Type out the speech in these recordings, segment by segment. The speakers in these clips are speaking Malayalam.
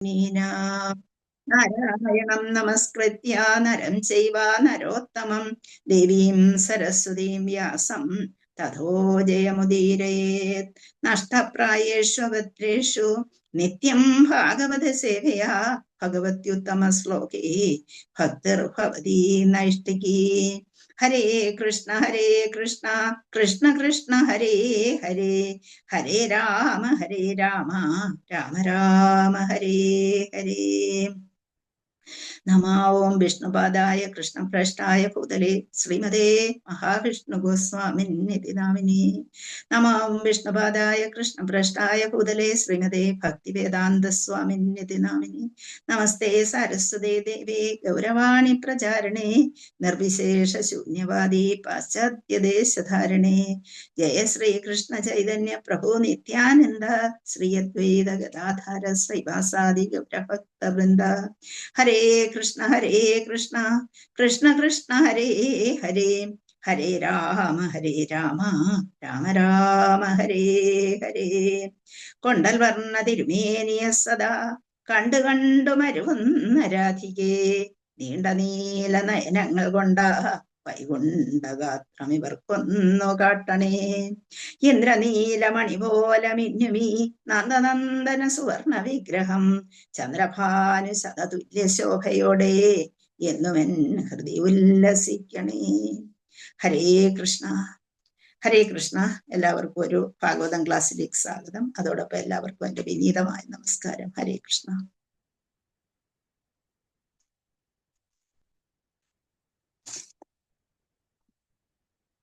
നാരായണം നമസ്കൃത്യ നരം ചൈവ നരോത്തമം ദേവീം സരസ്വതീം വ്യാസം തഥോ ജയമുദീരയേത്. നഷ്ടപ്രായേഷു ഭദ്രേഷു നിത്യം ഭാഗവത സേവയാ ഭഗവത്യുത്തമ ശ്ലോകേ ഭക്തിർഭവതി നൈഷ്ഠികീ. ഹരേ കൃഷ്ണ കൃഷ്ണ കൃഷ്ണ ഹരേ ഹരേ, ഹരേ രാമ രാമ രാമ ഹരേ ഹരേ. നമോ ഓം വിഷ്ണുപാദായ കൃഷ്ണപ്രഷ്ടായ ഭൂതലേ ശ്രീമതേ മഹാവിഷ്ണു ഗോസ്വാമിന്നിതി നാമിനി. നമോ ഓം വിഷ്ണുപാദായ കൃഷ്ണപ്രഷ്ടായ ഭൂതലേ ശ്രീമതേ ഭക്തിവേദാന്ത സ്വാമിന്നിതി നാമിനി. നമസ്തേ സരസ്വതേ ദേവേ ഗൗരവാണി പ്രചാരണേ നിർവിശേഷ ശൂന്യവാദി പാശ്ചാത്യദേശധാരണേ. ജയ ശ്രീകൃഷ്ണ ചൈതന്യ പ്രഭു നിത്യാനന്ദ ശ്രീ അദ്വൈത ഗദാധര ശ്രീവാസാദി ഗൗരഭക്തവൃന്ദ. ഹരേ കൃഷ്ണ കൃഷ്ണ കൃഷ്ണ ഹരേ ഹരേ, ഹരേ രാമ രാമ രാമ ഹരേ ഹരേ. കൊണ്ടൽ വർണ്ണ തിരുമേനിയ സദാ കണ്ടു കണ്ടു മരുവുന്ന രാധികേ, നീണ്ട നീല നയനങ്ങൾ കൊണ്ട വൈകുണ്ഠഗാത്രം ഇവർക്കൊന്നു കാട്ടണേ. ഇന്ദ്രനീലമണി പോലെ മിന്നുമീ നന്ദനന്ദന സുവർണ വിഗ്രഹം ചന്ദ്രഭാനു ശതതുല്യ ശോഭയോടെ എന്നുമെൻ ഹൃദയ ഉല്ലസിക്കണേ. ഹരേ കൃഷ്ണ എല്ലാവർക്കും ഒരു ഭാഗവതം ക്ലാസ്സിലേക്ക് സ്വാഗതം. അതോടൊപ്പം എല്ലാവർക്കും എൻ്റെ വിനീതമായ നമസ്കാരം. ഹരേ കൃഷ്ണ.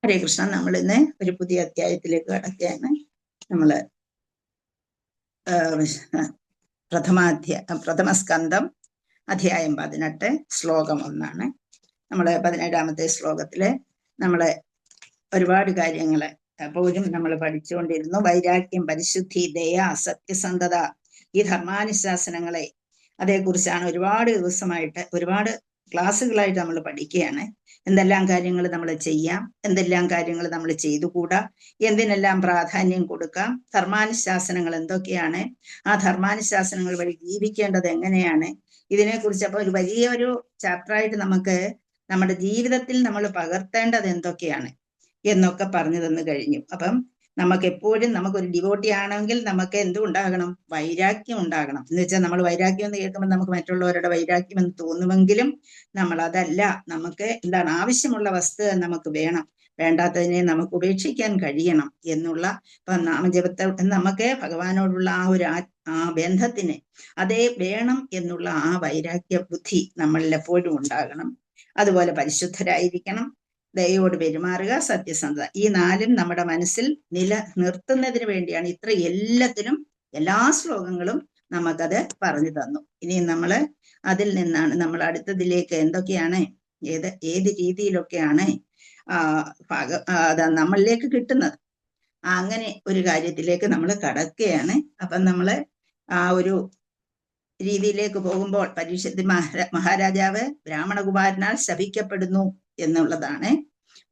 ഹരേ കൃഷ്ണ. നമ്മൾ ഇന്ന് ഒരു പുതിയ അധ്യായത്തിലേക്ക് കടക്കുകയാണ്. നമ്മള് പ്രഥമ സ്കന്ധം അധ്യായം 18 ശ്ലോകം 1. നമ്മള് 17ാമത്തെ ശ്ലോകത്തില് നമ്മള് ഒരുപാട് കാര്യങ്ങള് എപ്പോഴും നമ്മൾ പഠിച്ചുകൊണ്ടിരുന്നു. വൈരാഗ്യം, പരിശുദ്ധി, ദയ, സത്യസന്ധത, ഈ ധർമാനുശാസനങ്ങളെ അതേക്കുറിച്ചാണ് ഒരുപാട് ദിവസമായിട്ട് ഒരുപാട് ക്ലാസ്സുകളായിട്ട് നമ്മൾ പഠിക്കുകയാണ്. എന്തെല്ലാം കാര്യങ്ങൾ നമ്മൾ ചെയ്യാം, എന്തെല്ലാം കാര്യങ്ങൾ നമ്മൾ ചെയ്തുകൂടാ, എന്തിനെല്ലാം പ്രാധാന്യം കൊടുക്കാം, ധർമാനുശാസനങ്ങൾ എന്തൊക്കെയാണ്, ആ ധർമാനുശാസനങ്ങൾ വഴി ജീവിക്കേണ്ടത് എങ്ങനെയാണ്, ഇതിനെക്കുറിച്ച് അപ്പോൾ ഒരു വലിയൊരു ചാപ്റ്ററായിട്ട് നമുക്ക് നമ്മുടെ ജീവിതത്തിൽ നമ്മൾ പകർത്തേണ്ടത് എന്തൊക്കെയാണ് എന്നൊക്കെ പറഞ്ഞു തന്നു കഴിഞ്ഞു. അപ്പം നമുക്ക് എപ്പോഴും നമുക്കൊരു ഡിവോട്ടി ആണെങ്കിൽ നമുക്ക് എന്തും ഉണ്ടാകണം, വൈരാഗ്യം ഉണ്ടാകണം. എന്ന് വെച്ചാൽ നമ്മൾ വൈരാഗ്യം എന്ന് കേൾക്കുമ്പോൾ നമുക്ക് മറ്റുള്ളവരുടെ വൈരാഗ്യം എന്ന് തോന്നുമെങ്കിലും നമ്മൾ അതല്ല. നമുക്ക് എന്താണ് ആവശ്യമുള്ള വസ്തു നമുക്ക് വേണം, വേണ്ടാത്തതിനെ നമുക്ക് ഉപേക്ഷിക്കാൻ കഴിയണം എന്നുള്ള ഇപ്പം നാമജപത്തെ നമുക്ക് ഭഗവാനോടുള്ള ആ ബന്ധത്തിന് അതേ വേണം എന്നുള്ള ആ വൈരാഗ്യ ബുദ്ധി നമ്മളിൽ എപ്പോഴും ഉണ്ടാകണം. അതുപോലെ പരിശുദ്ധരായിരിക്കണം, ദയോട് പെരുമാറുക, സത്യസന്ധത. ഈ 4 നമ്മുടെ മനസ്സിൽ നിർത്തുന്നതിന് വേണ്ടിയാണ് ഇത്ര എല്ലാത്തിനും എല്ലാ ശ്ലോകങ്ങളും നമുക്കത് പറഞ്ഞു തന്നു. ഇനി നമ്മള് അതിൽ നിന്നാണ് നമ്മൾ അടുത്തതിലേക്ക് എന്തൊക്കെയാണ് ഏത് രീതിയിലൊക്കെയാണ് നമ്മളിലേക്ക് കിട്ടുന്നത്, അങ്ങനെ ഒരു കാര്യത്തിലേക്ക് നമ്മൾ കടക്കുകയാണ്. അപ്പം നമ്മള് ആ ഒരു രീതിയിലേക്ക് പോകുമ്പോൾ പരീക്ഷത്ത് മഹാരാജാവ് ബ്രാഹ്മണകുമാരനാൽ ശപിക്കപ്പെടുന്നു എന്നുള്ളതാണ്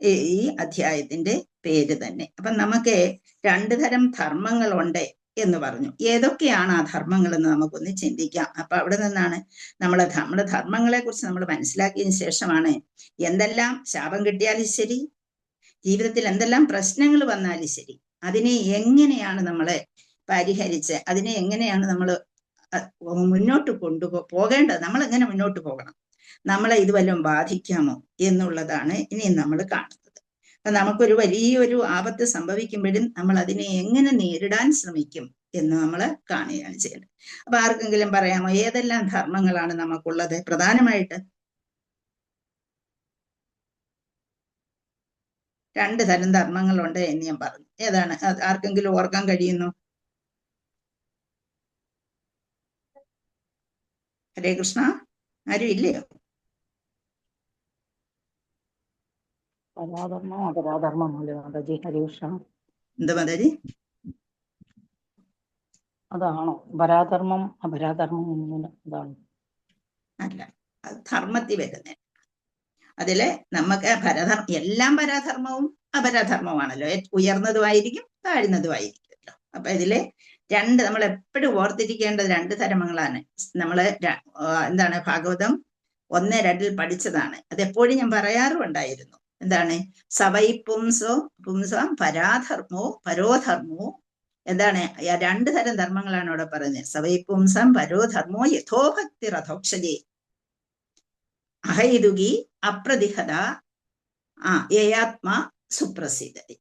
ഈ അധ്യായത്തിന്റെ പേര് തന്നെ. അപ്പൊ നമുക്ക് 2 തരം ധർമ്മങ്ങളുണ്ട് എന്ന് പറഞ്ഞു. ഏതൊക്കെയാണ് ആ ധർമ്മങ്ങൾ എന്ന് നമുക്കൊന്ന് ചിന്തിക്കാം. അപ്പൊ അവിടെ നിന്നാണ് നമ്മുടെ ധർമ്മങ്ങളെ കുറിച്ച് നമ്മൾ മനസ്സിലാക്കിയതിന് ശേഷമാണ് എന്തെല്ലാം ശാപം കിട്ടിയാലും ശരി, ജീവിതത്തിൽ എന്തെല്ലാം പ്രശ്നങ്ങൾ വന്നാലും ശരി, അതിനെ എങ്ങനെയാണ് നമ്മളെ പരിഹരിച്ച് അതിനെ എങ്ങനെയാണ് നമ്മൾ മുന്നോട്ട് പോകേണ്ടത്, നമ്മൾ എങ്ങനെ മുന്നോട്ട് പോകണം, നമ്മളെ ഇത് വല്ലതും ബാധിക്കാമോ എന്നുള്ളതാണ് ഇനി നമ്മൾ കാണുന്നത്. അപ്പൊ നമുക്കൊരു വലിയൊരു ആപത്ത് സംഭവിക്കുമ്പോഴും നമ്മൾ അതിനെ എങ്ങനെ നേരിടാൻ ശ്രമിക്കും എന്ന് നമ്മൾ കാണുകയാണ് ചെയ്യുന്നത്. അപ്പൊ ആർക്കെങ്കിലും പറയാമോ ഏതെല്ലാം ധർമ്മങ്ങളാണ് നമുക്കുള്ളത്? പ്രധാനമായിട്ട് 2 തരം ധർമ്മങ്ങളുണ്ട് എന്ന് ഞാൻ പറഞ്ഞു. ഏതാണ് ആർക്കെങ്കിലും ഓർക്കാൻ കഴിയുന്നു? ഹരേ കൃഷ്ണ. ആരും ഇല്ലയോ? പരാധർമ്മം അപരാധർമ്മം മാതാജി. ഹരേ കൃഷ്ണ. എന്താ മാതാജി? അതാണോ പരാധർമ്മം അപരാധർമ്മം? അതാണ് അല്ല, അത് ധർമ്മത്തിൽ വരുന്നത്. അതില് നമുക്ക് എല്ലാം പരാധർമ്മവും അപരാധർമ്മമാണല്ലോ. ഉയർന്നതുമായിരിക്കും താഴ്ന്നതുമായിരിക്കുമല്ലോ. അപ്പൊ ഇതില് നമ്മൾ എപ്പോഴും ഓർത്തിരിക്കേണ്ടത് 2 ധർമ്മങ്ങളാണ്. നമ്മള് എന്താണ് ഭാഗവതം 1-2 പഠിച്ചതാണ്. അത് എപ്പോഴും ഞാൻ പറയാറുണ്ടായിരുന്നു. എന്താണ്? സവൈ പുംസം പരാധർമ്മോ പരോധർമ്മോ. എന്താണ്? 2 തരം ധർമ്മങ്ങളാണ് അവിടെ പറഞ്ഞത്. സവൈ പുംസം പരോധർമ്മോ യഥോഭക്തി രഥോക്ഷജേ അഹൈതുകി അപ്രതിഹത യയാത്മാ സുപ്രസിദ്ധി.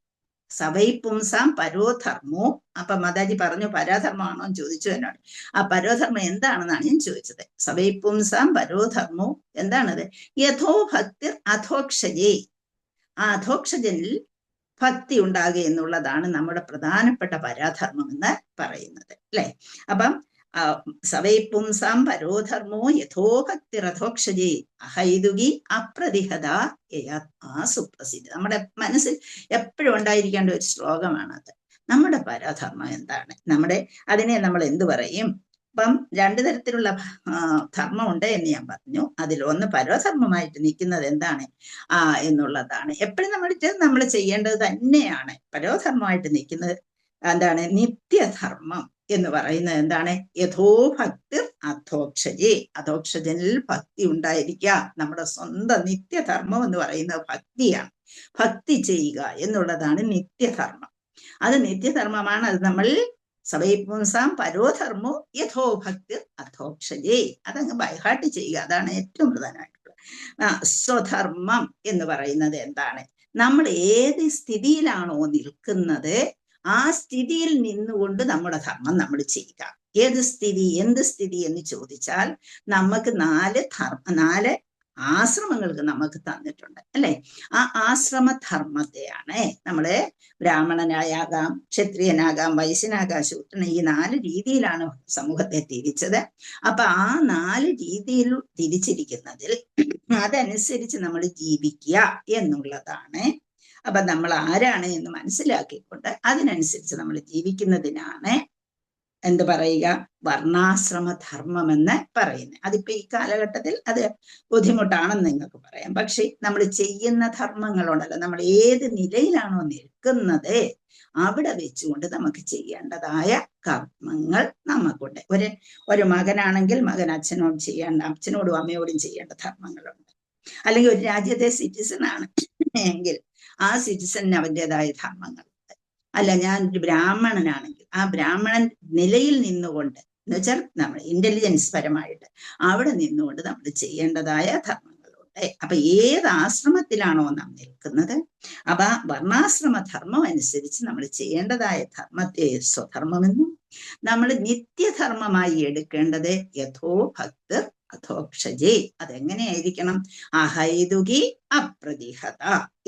സവൈ പുംസാം പരോധർമ്മോ. അപ്പൊ മാതാജി പറഞ്ഞു പരാധർമ്മമാണോ എന്ന് ചോദിച്ചു എന്നോട്. ആ പരോധർമ്മം എന്താണെന്നാണ് ഞാൻ ചോദിച്ചത്. സവൈ പുംസാം പരോധർമ്മോ എന്താണത്? യഥോ ഭക്തി അധോക്ഷജേ. ആ അധോക്ഷജനിൽ ഭക്തി ഉണ്ടാകുക എന്നുള്ളതാണ് നമ്മുടെ പ്രധാനപ്പെട്ട പരാധർമ്മം എന്ന് പറയുന്നത്, അല്ലെ? അപ്പം സവൈ പുംസാം പരോധർമ്മോ യഥോ ഭക്തി രഥോക്ഷജേ അഹൈതുകി അപ്രതിഹത സുപ്രസിദ്ധ. നമ്മുടെ മനസ്സിൽ എപ്പോഴും ഉണ്ടായിരിക്കേണ്ട ഒരു ശ്ലോകമാണത്. നമ്മുടെ പരാധർമ്മം എന്താണ്? അതിനെ നമ്മൾ എന്തു പറയും? അപ്പം 2 തരത്തിലുള്ള ധർമ്മം ഉണ്ട് എന്ന് ഞാൻ പറഞ്ഞു. അതിൽ ഒന്ന് പരോധർമ്മമായിട്ട് നിൽക്കുന്നത് എന്താണ് എന്നുള്ളതാണ്. എപ്പോഴും നമ്മൾ ചെയ്യേണ്ടത് തന്നെയാണ്. പരോധർമ്മമായിട്ട് നിൽക്കുന്നത് എന്താണ്? നിത്യധർമ്മം എന്ന് പറയുന്നത് എന്താണ്? യഥോ ഭക്തി അധോക്ഷജേ. അധോക്ഷജനിൽ ഭക്തി ഉണ്ടായിരിക്കുക. നമ്മുടെ സ്വന്തം നിത്യധർമ്മം എന്ന് പറയുന്നത് ഭക്തിയാണ്. ഭക്തി ചെയ്യുക എന്നുള്ളതാണ് നിത്യധർമ്മം. അത് നിത്യധർമ്മമാണ്. അത് നമ്മൾ സവൈ പുംസാം പരോധർമ്മോ യഥോ ഭക്തി അധോക്ഷജേ. അതങ്ങ് ബൈഹാർട്ട് ചെയ്യുക. അതാണ് ഏറ്റവും പ്രധാനമായിട്ടുള്ളത്. സ്വധർമ്മം എന്ന് പറയുന്നത് എന്താണ്? നമ്മൾ ഏത് സ്ഥിതിയിലാണോ നിൽക്കുന്നത് ആ സ്ഥിതിയിൽ നിന്നുകൊണ്ട് നമ്മുടെ ധർമ്മം നമ്മൾ ചെയ്യുക. ഏത് സ്ഥിതി, എന്ത് സ്ഥിതി എന്ന് ചോദിച്ചാൽ നമുക്ക് 4 ആശ്രമങ്ങൾക്ക് നമുക്ക് തന്നിട്ടുണ്ട്, അല്ലെ? ആ ആശ്രമധർമ്മത്തെയാണ് നമ്മള് ബ്രാഹ്മണനായാകാം, ക്ഷത്രിയനാകാം, വൈശ്യനാകാം, ശൂദ്രൻ, ഈ 4 രീതിയിലാണ് സമൂഹത്തെ തിരിച്ചത്. അപ്പൊ ആ 4 രീതിയിൽ തിരിച്ചിരിക്കുന്നതിൽ അതനുസരിച്ച് നമ്മൾ ജീവിക്കുക എന്നുള്ളതാണ്. അപ്പൊ നമ്മൾ ആരാണ് എന്ന് മനസ്സിലാക്കിക്കൊണ്ട് അതിനനുസരിച്ച് നമ്മൾ ജീവിക്കുന്നതിനാണ് എന്ത് പറയുക? വർണ്ണാശ്രമധർമ്മം എന്ന് പറയുന്നത്. അതിപ്പോ ഈ കാലഘട്ടത്തിൽ അത് ബുദ്ധിമുട്ടാണെന്ന് നിങ്ങൾക്ക് പറയാം. പക്ഷെ നമ്മൾ ചെയ്യുന്ന ധർമ്മങ്ങളുണ്ടല്ലോ, നമ്മൾ ഏത് നിലയിലാണോ നിൽക്കുന്നത് അവിടെ വെച്ചുകൊണ്ട് നമുക്ക് ചെയ്യേണ്ടതായ കർമ്മങ്ങൾ നമുക്കുണ്ട്. ഒരു മകനാണെങ്കിൽ മകൻ അച്ഛനോടും അമ്മയോടും ചെയ്യേണ്ട ധർമ്മങ്ങളുണ്ട്. അല്ലെങ്കിൽ ഒരു രാജ്യത്തെ സിറ്റിസൺ ആണ് എങ്കിൽ ആ സിറ്റിസണിന് അവൻ്റെതായ ധർമ്മങ്ങളുണ്ട്. അല്ല, ഞാൻ ഒരു ബ്രാഹ്മണനാണെങ്കിൽ ആ ബ്രാഹ്മണൻ നിലയിൽ നിന്നുകൊണ്ട്, എന്ന് വെച്ചാൽ നമ്മൾ ഇന്റലിജൻസ് പരമായിട്ട് അവിടെ നിന്നുകൊണ്ട് നമ്മൾ ചെയ്യേണ്ടതായ ധർമ്മങ്ങളുണ്ട്. അപ്പൊ ഏത് ആശ്രമത്തിലാണോ നാം നിൽക്കുന്നത് അപ്പൊ വർണ്ണാശ്രമ ധർമ്മം അനുസരിച്ച് നമ്മൾ ചെയ്യേണ്ടതായ ധർമ്മത്തെ സ്വധർമ്മമെന്നും നമ്മൾ നിത്യധർമ്മമായി എടുക്കേണ്ടത് യഥോ ഭക്തി അധോക്ഷജേ. അതെങ്ങനെയായിരിക്കണം? അഹൈതുകി അപ്രതിഹത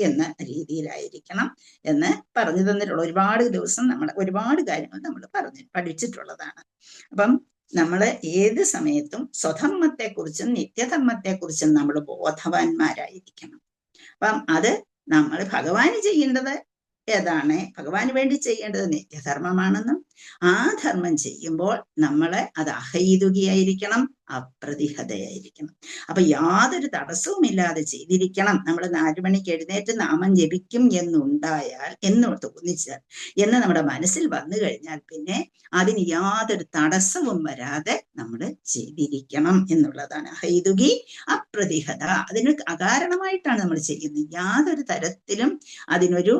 എന്ന രീതിയിലായിരിക്കണം എന്ന് പറഞ്ഞു തന്നിട്ടുള്ള ഒരുപാട് ദിവസം നമ്മൾ ഒരുപാട് കാര്യങ്ങൾ നമ്മൾ പഠിച്ചിട്ടുള്ളതാണ്. അപ്പം നമ്മൾ ഏത് സമയത്തും സ്വധർമ്മത്തെക്കുറിച്ചും നിത്യധർമ്മത്തെക്കുറിച്ചും നമ്മൾ ബോധവാന്മാരായിരിക്കണം. അപ്പം അത് നമ്മൾ ഭഗവാന് ചെയ്യേണ്ടത് ഏതാണ്? ഭഗവാന് വേണ്ടി ചെയ്യേണ്ടത് നിത്യധർമ്മമാണെന്നും ആ ധർമ്മം ചെയ്യുമ്പോൾ അത് അഹൈതുകിയായിരിക്കണം, അപ്രതിഹതയായിരിക്കണം. അപ്പൊ യാതൊരു തടസ്സവുമില്ലാതെ ചെയ്തിരിക്കണം. നമ്മൾ 4 മണിക്ക് എഴുന്നേറ്റ് നാമം ജപിക്കും എന്ന് തോന്നിച്ചാൽ എന്ന് നമ്മുടെ മനസ്സിൽ വന്നു കഴിഞ്ഞാൽ പിന്നെ അതിന് യാതൊരു തടസ്സവും വരാതെ നമ്മൾ ചെയ്തിരിക്കണം എന്നുള്ളതാണ് അഹൈതുകി അപ്രതിഹത. അതിന് അകാരണമായിട്ടാണ് നമ്മൾ ചെയ്യുന്നത്. യാതൊരു തരത്തിലും അതിനൊരു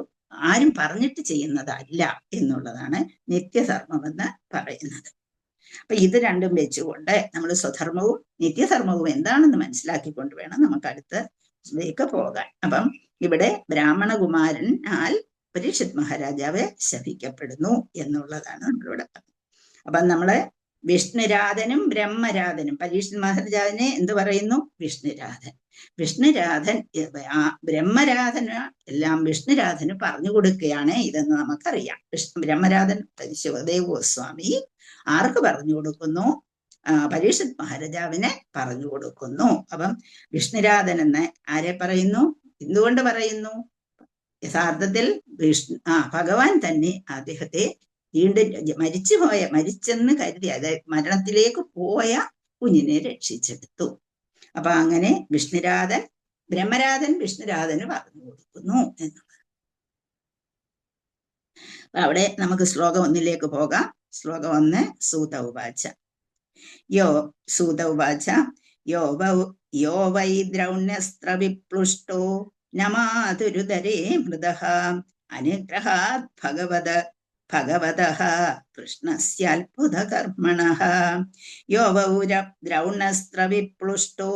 ആരും പറഞ്ഞിട്ട് ചെയ്യുന്നതല്ല എന്നുള്ളതാണ് നിത്യധർമ്മം എന്ന് പറയുന്നത്. അപ്പൊ ഇത് രണ്ടും വെച്ചുകൊണ്ട് നമ്മൾ സ്വധർമ്മവും നിത്യധർമ്മവും എന്താണെന്ന് മനസ്സിലാക്കിക്കൊണ്ട് വേണം നമുക്ക് അടുത്തേക്ക് പോകാൻ. അപ്പം ഇവിടെ ബ്രാഹ്മണകുമാരനാൽ പരീക്ഷിത് മഹാരാജാവ് ശപിക്കപ്പെടുന്നു എന്നുള്ളതാണ് നമ്മളിവിടെ പറഞ്ഞത്. അപ്പം നമ്മള് വിഷ്ണുരാധനും ബ്രഹ്മരാധനും, പരീക്ഷിത് മഹാരാജാവിനെ എന്ത് പറയുന്നു? വിഷ്ണുരാധൻ ബ്രഹ്മരാധന് എല്ലാം വിഷ്ണുരാധന് പറഞ്ഞു കൊടുക്കുകയാണ് ഇതെന്ന് നമുക്കറിയാം. ബ്രഹ്മരാധൻ ശിവദേവ് ഗോസ്വാമി ആർക്ക് പറഞ്ഞു കൊടുക്കുന്നു? പരീക്ഷിത് മഹാരാജാവിനെ പറഞ്ഞു കൊടുക്കുന്നു. അപ്പം വിഷ്ണുരാധൻ എന്ന് ആരെ പറയുന്നു? എന്തുകൊണ്ട് പറയുന്നു? യഥാർത്ഥത്തിൽ ഭഗവാൻ തന്നെ അദ്ദേഹത്തെ വീണ്ടും മരിച്ചെന്ന് കരുതി, അതായത് മരണത്തിലേക്ക് പോയ കുഞ്ഞിനെ രക്ഷിച്ചെടുത്തു. അപ്പൊ അങ്ങനെ ബ്രഹ്മരാധൻ വിഷ്ണുരാധന് പറഞ്ഞു കൊടുക്കുന്നു എന്നുള്ളത്. അവിടെ നമുക്ക് ശ്ലോകം 1 പോകാം. ശ്ലോകം 1 സൂത ഉവാച സൂത ഉവാച യോ വൈ ദ്രൗണ്യസ്ത്ര വിപ്ലുഷ്ടോ നമാതുരുദരേ മൃദഃ അനുഗ്രഹാത് ഭഗവതഃ കൃഷ്ണസ്യാത്ഭുതകർമ്മണഃ യോ വൗ ദ്രൗണ്യസ്ത്ര വിപ്ലുഷ്ടോ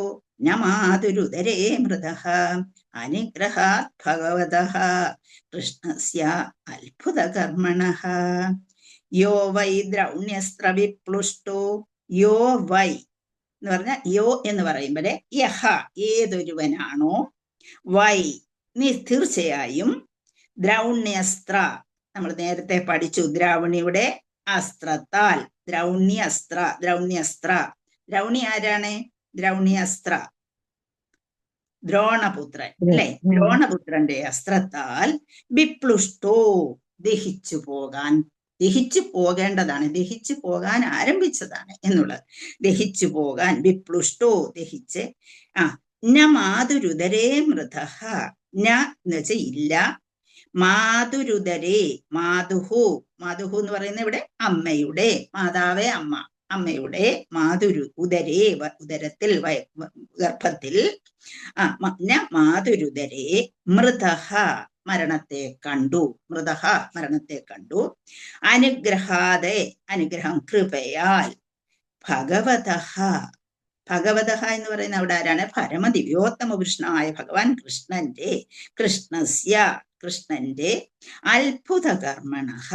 നമാതുരുദരേ മൃദഃ അനുഗ്രഹാത് ഭഗവതഃ കൃഷ്ണസ്യ അത്ഭുതകർമ്മണഃ യോ വൈ ദ്രൗണ്യസ്ത്ര വിപ്ലുഷ്ടോ യോ വൈ എന്ന് പറഞ്ഞാൽ യോ എന്ന് പറയുമ്പോൾ യഹ ഏതൊരുവനാണോ വൈ തീർച്ചയായും ദ്രൗണ്യസ്ത്ര നമ്മൾ നേരത്തെ പഠിച്ചു ദ്രൗണിയുടെ അസ്ത്രത്താൽ ദ്രൗണി ആരാണ് ദ്രൗണ്യസ്ത്ര ദ്രോണപുത്രൻ അല്ലെ ദ്രോണപുത്രന്റെ അസ്ത്രത്താൽ വിപ്ലുഷ്ടോ ദഹിച്ചു പോകേണ്ടതാണ് ദഹിച്ചു പോകാൻ ആരംഭിച്ചതാണ് എന്നുള്ളത് ദഹിച്ചു പോകാൻ വിപ്ലുഷ്ടോ ദഹിച്ച് ന മാതുരുദരേ മൃതഃ ന എന്ന് വെച്ചാൽ ഇല്ല മാതുരുദരേ മാതുഹു എന്ന് പറയുന്നത് ഇവിടെ അമ്മയുടെ മാതാവേ അമ്മയുടെ ഉദരേ ഉദരത്തിൽ ഗർഭത്തിൽ മാതുരുദരേ മൃതഃ മരണത്തെ കണ്ടു അനുഗ്രഹം കൃപയാൽ ഭഗവതഃ എന്ന് പറയുന്ന അവിടെ ആരാണ് പരമദിവ്യോത്തമ പുരുഷനായ ഭഗവാൻ കൃഷ്ണന്റെ അത്ഭുതകർമ്മണഃ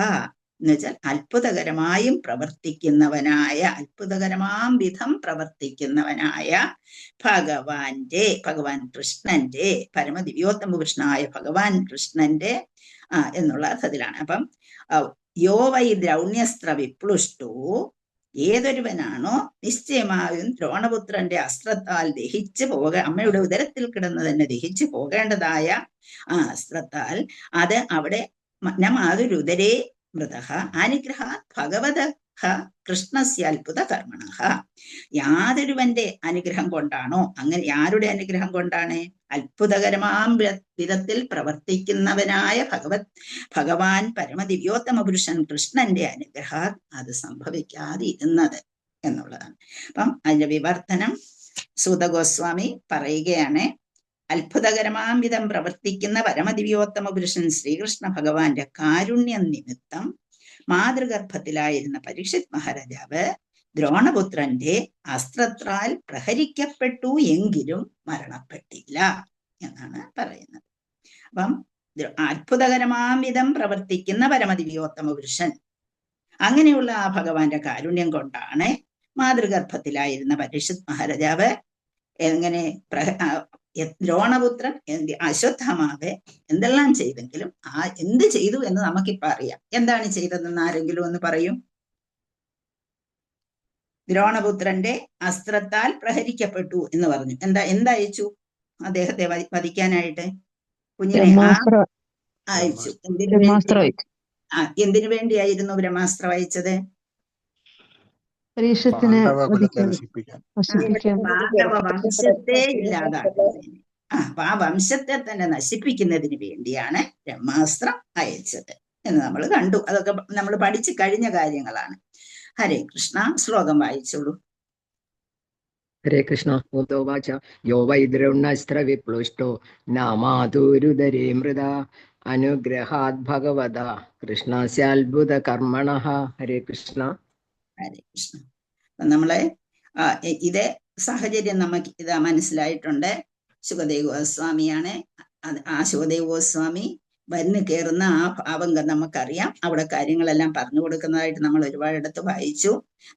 എന്ന് വെച്ചാൽ അത്ഭുതകരമായും അത്ഭുതകരമാം വിധം പ്രവർത്തിക്കുന്നവനായ ഭഗവാൻ കൃഷ്ണന്റെ പരമദിവ്യോത്തമ പുരുഷനായ ഭഗവാൻ കൃഷ്ണന്റെ എന്നുള്ള അർത്ഥത്തിലാണ്. അപ്പം യോ വൈ ദ്രൗണ്യസ്ത്ര വിപ്ലുഷ്ടോ ഏതൊരുവനാണോ നിശ്ചയമായും ദ്രോണപുത്രന്റെ അസ്ത്രത്താൽ ദഹിച്ചു അമ്മയുടെ ഉദരത്തിൽ കിടന്ന് തന്നെ ദഹിച്ചു പോകേണ്ടതായ ആ അസ്ത്രത്താൽ അത് അവിടെ മാതുരുദരേ മൃതഃ അനുഗ്രഹാത് ഭഗവതഃ കൃഷ്ണസ്യ അത്ഭുത കർമ്മണഃ യാതൊരുവന്റെ അനുഗ്രഹം കൊണ്ടാണോ അങ്ങനെ ആരുടെ അനുഗ്രഹം കൊണ്ടാണ് അത്ഭുതകരമാം വിധത്തിൽ പ്രവർത്തിക്കുന്നവനായ ഭഗവാൻ പരമദിവ്യോത്തമ പുരുഷൻ കൃഷ്ണന്റെ അനുഗ്രഹാൽ അത് സംഭവിക്കാതിരുന്നത് എന്നുള്ളതാണ്. അപ്പം അതിന്റെ വിവർത്തനം സൂത ഗോസ്വാമി പറയുകയാണ്. അത്ഭുതകരമാം വിധം പ്രവർത്തിക്കുന്ന പരമദിവ്യോത്തമ പുരുഷൻ ശ്രീകൃഷ്ണ ഭഗവാന്റെ കാരുണ്യം നിമിത്തം മാതൃഗർഭത്തിലായിരുന്ന പരീക്ഷിത് മഹാരാജാവ് ദ്രോണപുത്രന്റെ അസ്ത്രത്താൽ പ്രഹരിക്കപ്പെട്ടു എങ്കിലും മരണപ്പെട്ടില്ല എന്നാണ് പറയുന്നത്. അപ്പം അത്ഭുതകരമാം വിധം പ്രവർത്തിക്കുന്ന പരമദിവ്യോത്തമ പുരുഷൻ അങ്ങനെയുള്ള ആ ഭഗവാന്റെ കാരുണ്യം കൊണ്ടാണ് മാതൃഗർഭത്തിലായിരുന്ന പരീക്ഷിത് മഹാരാജാവ് എങ്ങനെ ദ്രോണപുത്രൻ അശ്വത്ഥമാവെ എന്തെല്ലാം ചെയ്തെങ്കിലും എന്ത് ചെയ്തു എന്ന് നമുക്കിപ്പോ അറിയാം. എന്താണ് ചെയ്തതെന്ന് ആരെങ്കിലും ഒന്ന് പറയും. ദ്രോണപുത്രന്റെ അസ്ത്രത്താൽ പ്രഹരിക്കപ്പെട്ടു എന്ന് പറഞ്ഞു. എന്തയച്ചു അദ്ദേഹത്തെ വധിക്കാനായിട്ട്? കുഞ്ഞിനെ അയച്ചു. എന്തിനു വേണ്ടിയായിരുന്നു ബ്രഹ്മാസ്ത്രം അയച്ചത്? പാണ്ഡവ വംശത്തെ ഇല്ലാതാക്കുന്നതിന് ആ വംശത്തെ തന്നെ നശിപ്പിക്കുന്നതിന് വേണ്ടിയാണ് ബ്രഹ്മാസ്ത്രം അയച്ചത് എന്ന് നമ്മൾ കണ്ടു. അതൊക്കെ നമ്മൾ പഠിച്ചു കഴിഞ്ഞ കാര്യങ്ങളാണ്. ഹരേ കൃഷ്ണ. ശ്ലോകം വായിച്ചോളൂ. ഹരേ കൃഷ്ണ. ഉവാച യോ വൈ ദ്രൗണ്യസ്ത്ര വിപ്ലുഷ്ടോ നാമാതുരുദരേ മൃത അനുഗ്രഹാത് ഭഗവത കൃഷ്ണസ്യാത്ഭുത കർമ്മണഃ. ഹരേ കൃഷ്ണ. ഹരേ കൃഷ്ണ. നമ്മളെ ഇതേ സാഹചര്യം നമുക്ക് ഇതാ മനസ്സിലായിട്ടുണ്ട്. ശുകദേവ് ഗോസ്വാമിയാണ്. ആ ശുകദേവ് ഗോസ്വാമി വന്ന് കയറുന്ന ആ ഭാവംഗം നമുക്കറിയാം. അവിടെ കാര്യങ്ങളെല്ലാം പറഞ്ഞു കൊടുക്കുന്നതായിട്ട് നമ്മൾ ഒരുപാടിടത്ത് വായിച്ചു.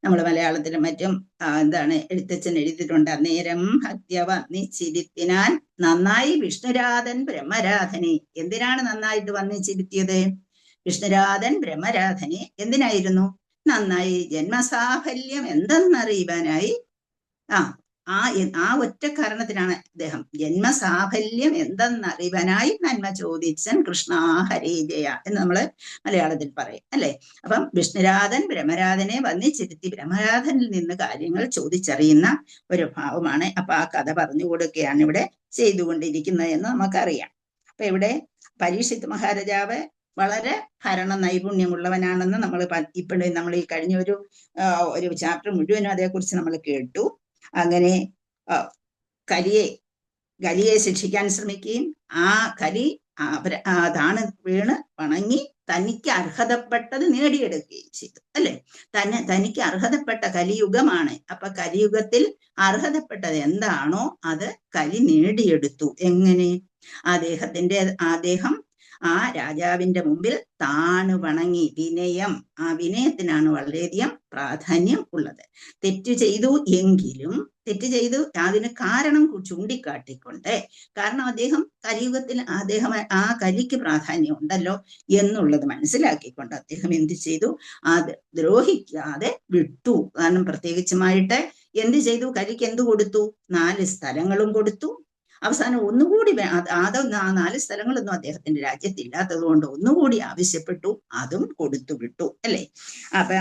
നമ്മൾ മലയാളത്തിലും മറ്റും എഴുത്തച്ഛൻ എഴുതിയിട്ടുണ്ട്. അന്നേരം ഹത്യവ വന്നിച്ചിരുത്തിനാൻ നന്നായി വിഷ്ണുരാധൻ ബ്രഹ്മരാധനെ. എന്തിനാണ് നന്നായിട്ട് വന്നിച്ചിരുത്തിയത്? വിഷ്ണുരാധൻ ബ്രഹ്മരാധനെ എന്തിനായിരുന്നു? നന്നായി ജന്മസാഫല്യം എന്തെന്നറിയുവാനായി. ആ ഒറ്റ കാരണത്തിനാണ് അദ്ദേഹം ജന്മസാഫല്യം എന്തെന്നറിയുവാനായി നന്മ ചോദിച്ചൻ കൃഷ്ണ ഹരേ ജയ എന്ന് നമ്മള് മലയാളത്തിൽ പറയും അല്ലെ. അപ്പം വിഷ്ണുരാധൻ ബ്രഹ്മരാധനെ വന്നിച്ചിരുത്തി ബ്രഹ്മരാധനിൽ നിന്ന് കാര്യങ്ങൾ ചോദിച്ചറിയുന്ന ഒരു ഭാവമാണ്. അപ്പൊ ആ കഥ പറഞ്ഞു കൊടുക്കുകയാണ് ഇവിടെ ചെയ്തുകൊണ്ടിരിക്കുന്നത് എന്ന് നമുക്കറിയാം. അപ്പൊ ഇവിടെ പരീക്ഷിത് മഹാരാജാവ് വളരെ ഭരണ നൈപുണ്യമുള്ളവനാണെന്ന് നമ്മൾ ഇപ്പോഴും നമ്മൾ ഈ കഴിഞ്ഞ ഒരു ചാപ്റ്റർ മുഴുവനും അതേക്കുറിച്ച് നമ്മൾ കേട്ടു. അങ്ങനെ കലിയെ ശിക്ഷിക്കാൻ ശ്രമിക്കുകയും ആ കലി താണ് വീണ് വണങ്ങി തനിക്ക് അർഹതപ്പെട്ടത് നേടിയെടുക്കുകയും ചെയ്തു, അല്ലെ? തനിക്ക് അർഹതപ്പെട്ട കലിയുഗമാണ്. അപ്പൊ കലിയുഗത്തിൽ അർഹതപ്പെട്ടത് എന്താണോ അത് കലി നേടിയെടുത്തു. എങ്ങനെ? അദ്ദേഹം ആ രാജാവിന്റെ മുമ്പിൽ താണു വണങ്ങി. വിനയം, ആ വിനയത്തിനാണ് വളരെയധികം പ്രാധാന്യം ഉള്ളത്. തെറ്റ് ചെയ്തു അതിന് കാരണം ചൂണ്ടിക്കാട്ടിക്കൊണ്ട്, കാരണം അദ്ദേഹം കലിയുഗത്തിൽ ആ കലിക്ക് പ്രാധാന്യം ഉണ്ടല്ലോ എന്നുള്ളത് മനസ്സിലാക്കിക്കൊണ്ട് അദ്ദേഹം എന്ത് ചെയ്തു? അത് ദ്രോഹിക്കാതെ വിട്ടു. കാരണം പ്രത്യേകിച്ചുമായിട്ട് എന്ത് ചെയ്തു? കലിക്ക് എന്ത് കൊടുത്തു? 4 സ്ഥലങ്ങളും കൊടുത്തു. അവസാനം ഒന്നുകൂടി 4 സ്ഥലങ്ങളൊന്നും അദ്ദേഹത്തിന്റെ രാജ്യത്തില്ലാത്തത് കൊണ്ട് ഒന്നുകൂടി ആവശ്യപ്പെട്ടു, അതും കൊടുത്തു വിട്ടു, അല്ലെ? അപ്പൊ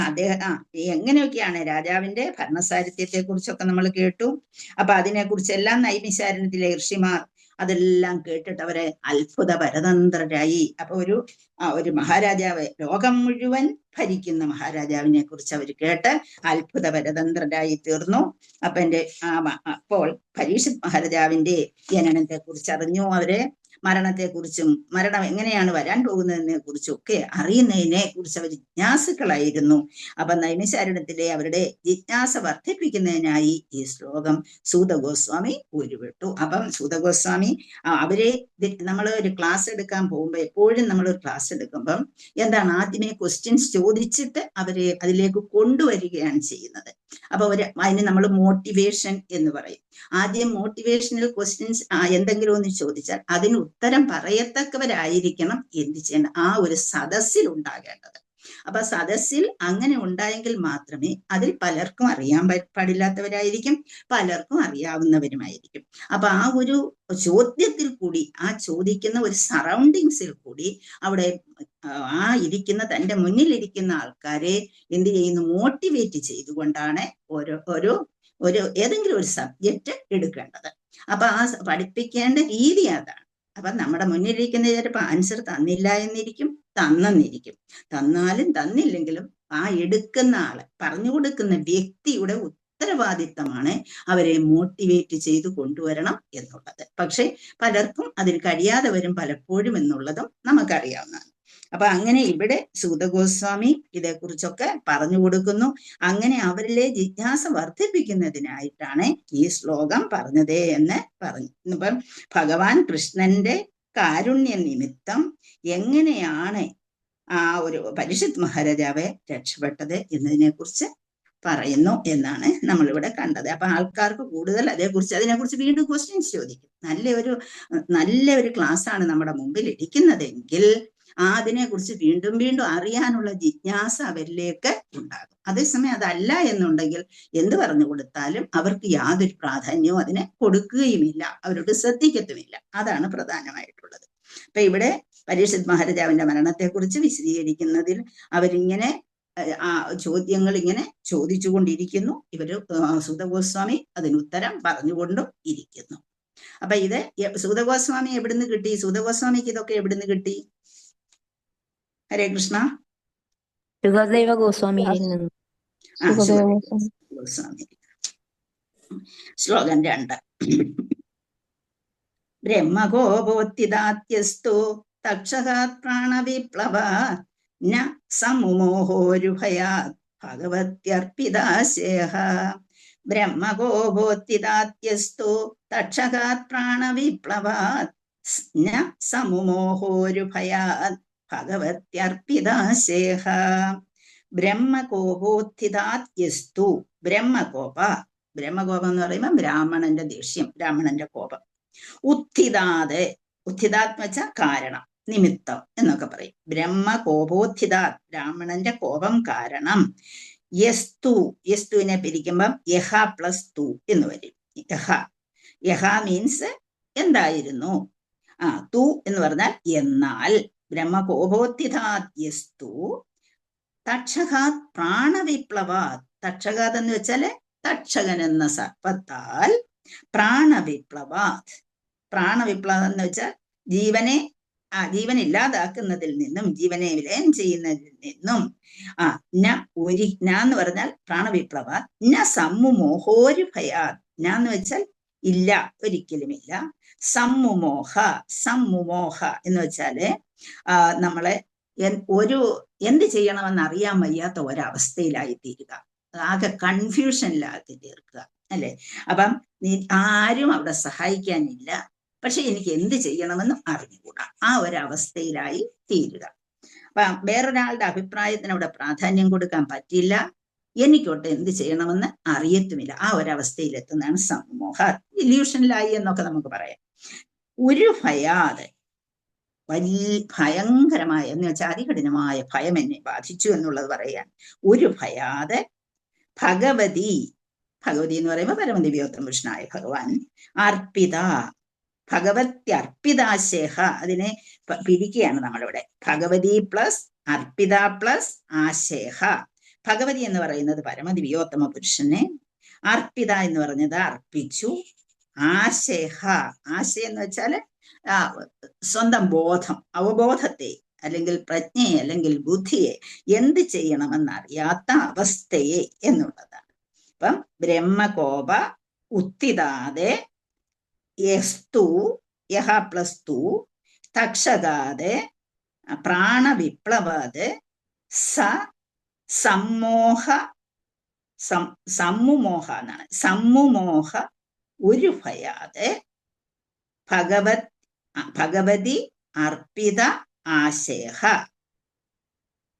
എങ്ങനെയൊക്കെയാണ് രാജാവിന്റെ ഭരണസാരഥ്യത്തെ കുറിച്ചൊക്കെ നമ്മൾ കേട്ടു. അപ്പൊ അതിനെക്കുറിച്ചെല്ലാം നൈമിശാരണ്യത്തിലെ ഋഷിമാർ അതെല്ലാം കേട്ടിട്ട് അവരെ അത്ഭുത പരതന്ത്രരായി. അപ്പൊ ഒരു മഹാരാജാവ്, ലോകം മുഴുവൻ ഭരിക്കുന്ന മഹാരാജാവിനെ കുറിച്ച് അവർ കേട്ട് അത്ഭുത പരതന്ത്രരായി തീർന്നു. അപ്പോൾ പരീക്ഷിത് മഹാരാജാവിന്റെ ജനനത്തെ കുറിച്ച് അറിഞ്ഞു. അവരെ മരണത്തെക്കുറിച്ചും മരണം എങ്ങനെയാണ് വരാൻ പോകുന്നതിനെ കുറിച്ചും ഒക്കെ അറിയുന്നതിനെ കുറിച്ച് അവർ ജിജ്ഞാസുക്കളായിരുന്നു. അപ്പൊ നൈമിശാരണ്യത്തിലെ അവരുടെ ജിജ്ഞാസ വർദ്ധിപ്പിക്കുന്നതിനായി ഈ ശ്ലോകം സൂതഗോസ്വാമി ഉരുവിട്ടു. അപ്പം സൂതഗോസ്വാമി നമ്മൾ ഒരു ക്ലാസ് എടുക്കാൻ പോകുമ്പോൾ എപ്പോഴും നമ്മൾ ഒരു ക്ലാസ് എടുക്കുമ്പം എന്താണ്, ആദ്യമേ ക്വസ്റ്റ്യൻസ് ചോദിച്ചിട്ട് അവരെ അതിലേക്ക് കൊണ്ടുവരികയാണ് ചെയ്യുന്നത്. അപ്പൊ അതിന് നമ്മൾ മോട്ടിവേഷൻ എന്ന് പറയും. ആദ്യം മോട്ടിവേഷണൽ ക്വസ്റ്റ്യൻസ് എന്തെങ്കിലും ഒന്ന് ചോദിച്ചാൽ അതിന് ഉത്തരം പറയത്തക്കവരായിരിക്കണം എന്ത് ചെയ്യേണ്ട ആ ഒരു സദസ്സിൽ ഉണ്ടാകേണ്ടത്. അപ്പൊ സദസ്സിൽ അങ്ങനെ ഉണ്ടായെങ്കിൽ മാത്രമേ അതിൽ പലർക്കും അറിയാൻ പാടില്ലാത്തവരായിരിക്കും, പലർക്കും അറിയാവുന്നവരുമായിരിക്കും. അപ്പൊ ആ ഒരു ചോദ്യത്തിൽ കൂടി, ആ ചോദിക്കുന്ന ഒരു സറൗണ്ടിങ്സിൽ കൂടി അവിടെ തന്റെ മുന്നിലിരിക്കുന്ന ആൾക്കാരെ എന്ത് ചെയ്യുന്നു? മോട്ടിവേറ്റ് ചെയ്തുകൊണ്ടാണ് ഏതെങ്കിലും ഒരു സബ്ജക്റ്റ് എടുക്കേണ്ടത്. അപ്പൊ ആ പഠിപ്പിക്കേണ്ട രീതി അതാണ്. അപ്പൊ നമ്മുടെ മുന്നിലിരിക്കുന്ന ചിലപ്പോൾ ആൻസർ തന്നില്ല എന്നിരിക്കും, തന്നെന്നിരിക്കും. തന്നാലും തന്നില്ലെങ്കിലും ആ എടുക്കുന്ന ആള്, പറഞ്ഞു കൊടുക്കുന്ന വ്യക്തിയുടെ ഉത്തരവാദിത്തമാണ് അവരെ മോട്ടിവേറ്റ് ചെയ്ത് കൊണ്ടുവരണം എന്നുള്ളത്. പക്ഷെ പലർക്കും അതിൽ കഴിയാതെ വരും പലപ്പോഴും എന്നുള്ളതും നമുക്കറിയാവുന്നതാണ്. അപ്പൊ അങ്ങനെ ഇവിടെ സൂതഗോസ്വാമി ഇതേക്കുറിച്ചൊക്കെ പറഞ്ഞു കൊടുക്കുന്നു. അങ്ങനെ അവരിലെ ജിജ്ഞാസ വർദ്ധിപ്പിക്കുന്നതിനായിട്ടാണ് ഈ ശ്ലോകം പറഞ്ഞത് എന്ന് പറഞ്ഞു. ഇപ്പം ഭഗവാൻ കൃഷ്ണന്റെ കാരുണ്യ നിമിത്തം എങ്ങനെയാണ് ആ ഒരു പരീക്ഷിത് മഹാരാജാവെ രക്ഷപ്പെട്ടത് എന്നതിനെ കുറിച്ച് പറയുന്നു എന്നാണ് നമ്മളിവിടെ കണ്ടത്. അപ്പൊ ആൾക്കാർക്ക് കൂടുതൽ അതിനെക്കുറിച്ച് വീണ്ടും ക്വസ്റ്റ്യൻസ് ചോദിക്കും. നല്ല ഒരു ക്ലാസ് ആണ് നമ്മുടെ മുമ്പിൽ ഇരിക്കുന്നതെങ്കിൽ അതിനെക്കുറിച്ച് വീണ്ടും വീണ്ടും അറിയാനുള്ള ജിജ്ഞാസ അവരിലേക്ക് ഉണ്ടാകും. അതേസമയം അതല്ല എന്നുണ്ടെങ്കിൽ എന്ത് പറഞ്ഞു കൊടുത്താലും അവർക്ക് യാതൊരു പ്രാധാന്യവും അതിനെ കൊടുക്കുകയുമില്ല, അവരോട് ശ്രദ്ധിക്കത്തുമില്ല. അതാണ് പ്രധാനമായിട്ടുള്ളത്. അപ്പൊ ഇവിടെ പരീക്ഷിത് മഹാരാജാവിന്റെ മരണത്തെക്കുറിച്ച് വിശദീകരിക്കുന്നതിൽ അവരിങ്ങനെ ചോദ്യങ്ങൾ ഇങ്ങനെ ചോദിച്ചുകൊണ്ടിരിക്കുന്നു. സൂതഗോസ്വാമി അതിനുത്തരം പറഞ്ഞുകൊണ്ടും ഇരിക്കുന്നു. അപ്പൊ ഇത് സൂതഗോസ്വാമി എവിടുന്ന് കിട്ടി? സൂതഗോസ്വാമിക്ക് ഇതൊക്കെ എവിടുന്ന് കിട്ടി? ഹരേ കൃഷ്ണ. സുഖദേവ ഗോസ്വാമിയിൽ നിന്ന്. ശ്ലോകം 2. ബ്രഹ്മകോപോത്തിദാത്യസ്തു തക്ഷകാത് പ്രാണവിപ്ലവ ന സമുമോഹോരുഭയാത് ഭഗവത്യർപ്പിതാശേഹ. ബ്രഹ്മകോപോത്തിദാത്യസ്തു തക്ഷകാത് പ്രാണവിപ്ലവാത് ന സമുമോഹോരുഭയാത് ഭഗവത്യർപ്പിതാശേഹ. ബ്രഹ്മകോപോത്ഥിതാത്യസ്തു. ബ്രഹ്മകോപം എന്ന് പറയുമ്പോൾ ബ്രാഹ്മണന്റെ ദേഷ്യം, ബ്രാഹ്മണന്റെ കോപം. ഉത്ഥിതാത് എന്ന് വെച്ചാൽ കാരണം, നിമിത്തം എന്നൊക്കെ പറയും. ബ്രഹ്മകോപോത്ഥിതാത് ബ്രാഹ്മണന്റെ കോപം കാരണം. യസ്തുവിനെ പിരിക്കുമ്പം യഹ പ്ലസ് തു എന്ന് വരും. യഹ മീൻസ് എന്തായിരുന്നു, തു എന്ന് പറഞ്ഞാൽ എന്നാൽ. ബ്രഹ്മകോപോത്ഥിതാത് യസ്തു തക്ഷകാത് പ്രാണവിപ്ലവാത്. തക്ഷകാത് എന്ന് വെച്ചാല് തക്ഷകൻ എന്ന സർപ്പത്താൽ. പ്രാണവിപ്ലവാത്, പ്രാണവിപ്ലവം എന്ന് വെച്ചാൽ ജീവനെ ജീവൻ ഇല്ലാതാക്കുന്നതിൽ നിന്നും ജീവനെ വിലയം ചെയ്യുന്നതിൽ നിന്നും എന്ന് പറഞ്ഞാൽ പ്രാണവിപ്ലവ സമ്മുമോഹോരു ഭയാത്. എന്ന് വെച്ചാൽ ഇല്ല, ഒരിക്കലുമില്ല. സമ്മുമോഹ എന്ന് വെച്ചാല് നമ്മളെ എന്ത് ചെയ്യണമെന്ന് അറിയാൻ വയ്യാത്ത ഒരവസ്ഥയിലായി തീരുക, ആകെ കൺഫ്യൂഷനിലാക്കി തീർക്കുക, അല്ലെ? അപ്പം ആരും അവിടെ സഹായിക്കാനില്ല, പക്ഷെ എനിക്ക് എന്ത് ചെയ്യണമെന്ന് അറിഞ്ഞുകൂടാ, ആ ഒരവസ്ഥയിലായി തീരുക. അപ്പൊ വേറൊരാളുടെ അഭിപ്രായത്തിന് അവിടെ പ്രാധാന്യം കൊടുക്കാൻ പറ്റില്ല, എനിക്കൊട്ട് എന്ത് ചെയ്യണമെന്ന് അറിയത്തുമില്ല, ആ ഒരവസ്ഥയിലെത്തുന്നതാണ് സമ്മോഹ. ഇല്യൂഷനിലായി എന്നൊക്കെ നമുക്ക് പറയാം. ഒരു ഭയാതെ, വലിയ ഭയങ്കരമായ എന്ന് വെച്ചാൽ അതികഠിനമായ ഭയം എന്നെ ബാധിച്ചു എന്നുള്ളത് പറയാൻ. ഒരു ഭയാതെ ഭഗവതി എന്ന് പറയുമ്പോൾ പരമദിവ്യോത്തം കൃഷ്ണനായ ഭഗവാൻ അർപ്പിത, ഭഗവതി അർപ്പിതാശേഹ, അതിനെ പിരിക്കുകയാണ് നമ്മളിവിടെ. ഭഗവതി പ്ലസ് അർപ്പിത പ്ലസ് ആശേഹ. ഭഗവതി എന്ന് പറയുന്നത് പരമദിവ്യോത്തമ പുരുഷനെ, അർപ്പിത എന്ന് പറഞ്ഞത് അർപ്പിച്ചു, ആശേഹ, എന്ന് വെച്ചാല് സ്വന്തം ബോധം, അവബോധത്തെ അല്ലെങ്കിൽ പ്രജ്ഞയെ അല്ലെങ്കിൽ ബുദ്ധിയെ എന്ത് ചെയ്യണമെന്നറിയാത്ത അവസ്ഥയെ എന്നുള്ളതാണ്. അപ്പം ബ്രഹ്മകോപ ഉത്തിതാതെ യസ്തു യഹ പ്ലസ് തു തക്ഷകാതെ പ്രാണവിപ്ലവാത് സമ്മോഹ സമ്മുമോഹ എന്നാണ്. സമ്മുമോഹ ഒരു ഭയാതെ ഭഗവതി അർപ്പിത ആശേഹ.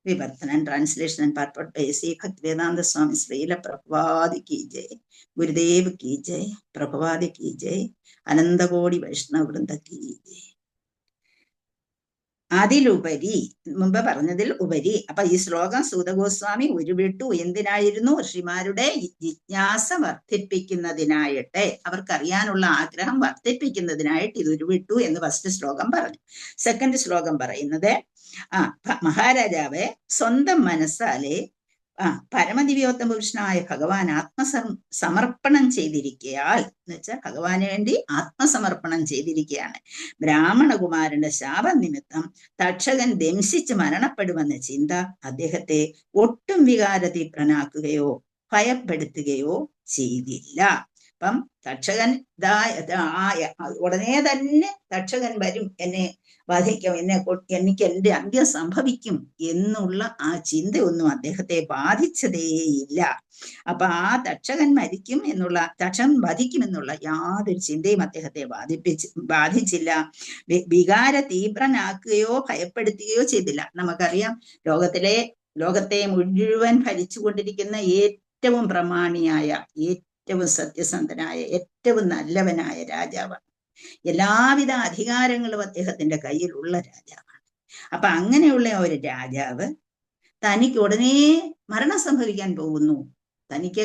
വിവർത്തനം, translation and purpose by Shri Bhaktivedanta Swami Srila Prabhupada കി ജയ്, ഗുരുദേവ് കി ജയ്, പ്രഭുപാദി കി ജയ്, അനന്തകോടി വൈഷ്ണവ വൃന്ദ കി ജയ്. അതിലുപരി, മുമ്പ് പറഞ്ഞതിൽ ഉപരി. അപ്പൊ ഈ ശ്ലോകം സൂതഗോസ്വാമി ഉരുവിട്ടു എന്തിനായിരുന്നു? ഋഷിമാരുടെ ജിജ്ഞാസ വർദ്ധിപ്പിക്കുന്നതിനായിട്ട്, അവർക്കറിയാനുള്ള ആഗ്രഹം വർദ്ധിപ്പിക്കുന്നതിനായിട്ട് ഇത് ഉരുവിട്ടു എന്ന് ഫസ്റ്റ് ശ്ലോകം പറഞ്ഞു. സെക്കൻഡ് ശ്ലോകം പറയുന്നത് മഹാരാജാവ് സ്വന്തം മനസ്സാലെ പരമദിവ്യോത്തമ പുരുഷനായ ഭഗവാൻ സമർപ്പണം ചെയ്തിരിക്കയാൽ, എന്ന് വെച്ചാൽ ഭഗവാന് വേണ്ടി ആത്മസമർപ്പണം ചെയ്തിരിക്കുകയാണ്. ബ്രാഹ്മണകുമാരന്റെ ശാപനിമിത്തം തക്ഷകൻ ദംശിച്ച് മരണപ്പെടുമെന്ന ചിന്ത അദ്ദേഹത്തെ ഒട്ടും വികാരതീപ്രനാക്കുകയോ ഭയപ്പെടുത്തുകയോ ചെയ്തില്ല. അപ്പം തക്ഷകൻ ഉടനെ തന്നെ തക്ഷകൻ വരും, എന്നെ വധിക്കും, എനിക്ക് എന്റെ അന്ത്യം സംഭവിക്കും എന്നുള്ള ആ ചിന്തയൊന്നും അദ്ദേഹത്തെ ബാധിച്ചതേയില്ല. അപ്പൊ ആ തക്ഷകൻ മരിക്കും എന്നുള്ള, തക്ഷകൻ വധിക്കുമെന്നുള്ള യാതൊരു ചിന്തയും അദ്ദേഹത്തെ ബാധിച്ചില്ല. വികാര തീവ്രനാക്കുകയോ ഭയപ്പെടുത്തുകയോ ചെയ്തില്ല. നമുക്കറിയാം, ലോകത്തെ മുഴുവൻ ഭരിച്ചുകൊണ്ടിരിക്കുന്ന ഏറ്റവും പ്രമാണിയായ, ഏറ്റവും സത്യസന്ധനായ, ഏറ്റവും നല്ലവനായ രാജാവാണ്. എല്ലാവിധ അധികാരങ്ങളും അദ്ദേഹത്തിന്റെ കയ്യിലുള്ള രാജാവാണ്. അപ്പൊ അങ്ങനെയുള്ള ഒരു രാജാവ് തനിക്ക് ഉടനെ മരണം സംഭവിക്കാൻ പോകുന്നു. തനിക്ക്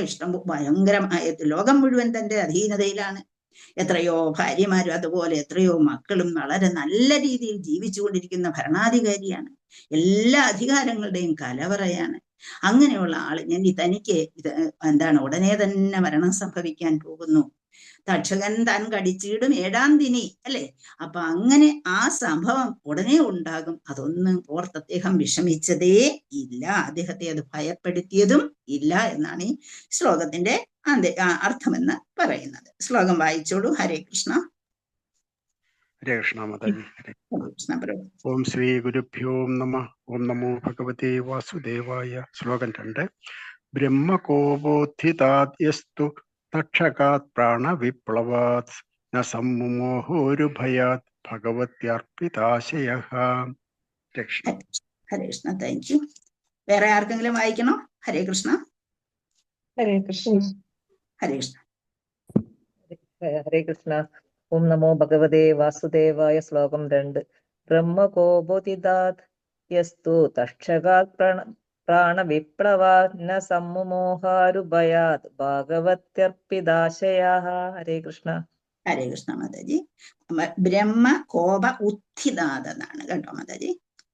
ഭയങ്കരമായ, ലോകം മുഴുവൻ തന്റെ അധീനതയിലാണ്. എത്രയോ ഭാര്യമാരും അതുപോലെ എത്രയോ മക്കളും വളരെ നല്ല രീതിയിൽ ജീവിച്ചുകൊണ്ടിരിക്കുന്ന ഭരണാധികാരിയാണ്. എല്ലാ അധികാരങ്ങളുടെയും കലവറയാണ്. അങ്ങനെയുള്ള ആള് തനിക്ക് ഉടനെ തന്നെ മരണം സംഭവിക്കാൻ പോകുന്നു. തക്ഷകൻ താൻ കടിച്ചിടും 7-ാം ദിനി, അല്ലെ? അപ്പൊ അങ്ങനെ ആ സംഭവം ഉടനെ ഉണ്ടാകും. അതൊന്നും ഓർത്ത് അദ്ദേഹം വിഷമിച്ചതേ ഇല്ല, അദ്ദേഹത്തെ അത് ഭയപ്പെടുത്തിയതും ഇല്ല എന്നാണ് ഈ ശ്ലോകത്തിന്റെ അർത്ഥമെന്ന് പറയുന്നത്. ശ്ലോകം വായിച്ചോളൂ. ഹരേ കൃഷ്ണ. ഹരേ കൃഷ്ണ മാതാജി. ഓം ശ്രീ ഗുരുഭ്യോ നമഃ. ഓം നമോ ഭഗവതേ വാസുദേവായ. ശ്ലോകം 2. ബ്രഹ്മകോപോത്ഥിതാദ്യസ്തു തക്ഷകാത് പ്രാണവിപ്ലവാത് ന സമ്മുമോഹോരു ഭയാത് ഭഗവത്യർപ്പിതാശയഃ. ഹരേ കൃഷ്ണ. Thank you. വേറെ ആർക്കെങ്കിലും വായിക്കണോ? ഹരേ കൃഷ്ണ. ഹരേ കൃഷ്ണ. ഹരേ കൃഷ്ണ. ഹരേ കൃഷ്ണ. ഓം നമോ ഭഗവതേ വാസുദേവായ. ശ്ലോകം 2. ബ്രഹ്മകോപോതിതാത് യസ്തു തക്ഷകാത് പ്രാണവിപ്ലവാത് ന സമ്മുമോഹാരുഭയാത് ഭാഗവത്യർപ്പിതാശയാഃ. ഹരേ കൃഷ്ണ. ഹരേ കൃഷ്ണ മാതാജി. ബ്രഹ്മ കോപ ഉത്ഥിതാത് എന്നാണ് കേട്ടോ മാതാജി.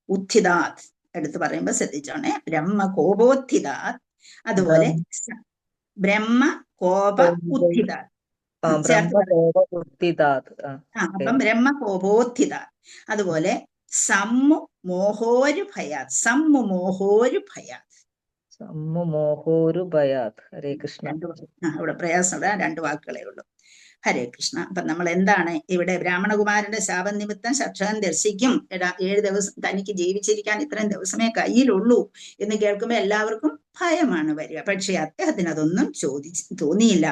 ഉത്ഥിതാത് എടുത്ത് പറയുമ്പോ ശ്രദ്ധിച്ചോണേ. ബ്രഹ്മ കോപോത്ഥിതാത്, അതുപോലെ ബ്രഹ്മ കോപ ഉത്ഥിതാത് ചേർത്ത്. അപ്പം ബ്രഹ്മ കോപോത്ഥിതാത്, അതുപോലെ സമ്മു മോഹോരു ഭയാത്, സമ്മു മോഹോരു ഭയാത്. സമ്മുമോഹോരു ഭയാത്. ഹരേ കൃഷ്ണ. ഇവിടെ പ്രയാസമുള്ള 2 വാക്കുകളേ ഉള്ളൂ. ഹരേ കൃഷ്ണ. അപ്പൊ നമ്മൾ എന്താണ് ഇവിടെ ബ്രാഹ്മണകുമാരന്റെ ശാപം നിമിത്തം ശക്ഷകൻ ദർശിക്കും, 7 ദിവസം തനിക്ക് ജീവിച്ചിരിക്കാൻ ഇത്രയും ദിവസമേ കയ്യിലുള്ളൂ എന്ന് കേൾക്കുമ്പോൾ എല്ലാവർക്കും ഭയമാണ് വരിക. പക്ഷെ അദ്ദേഹത്തിന് അതൊന്നും തോന്നിയില്ല.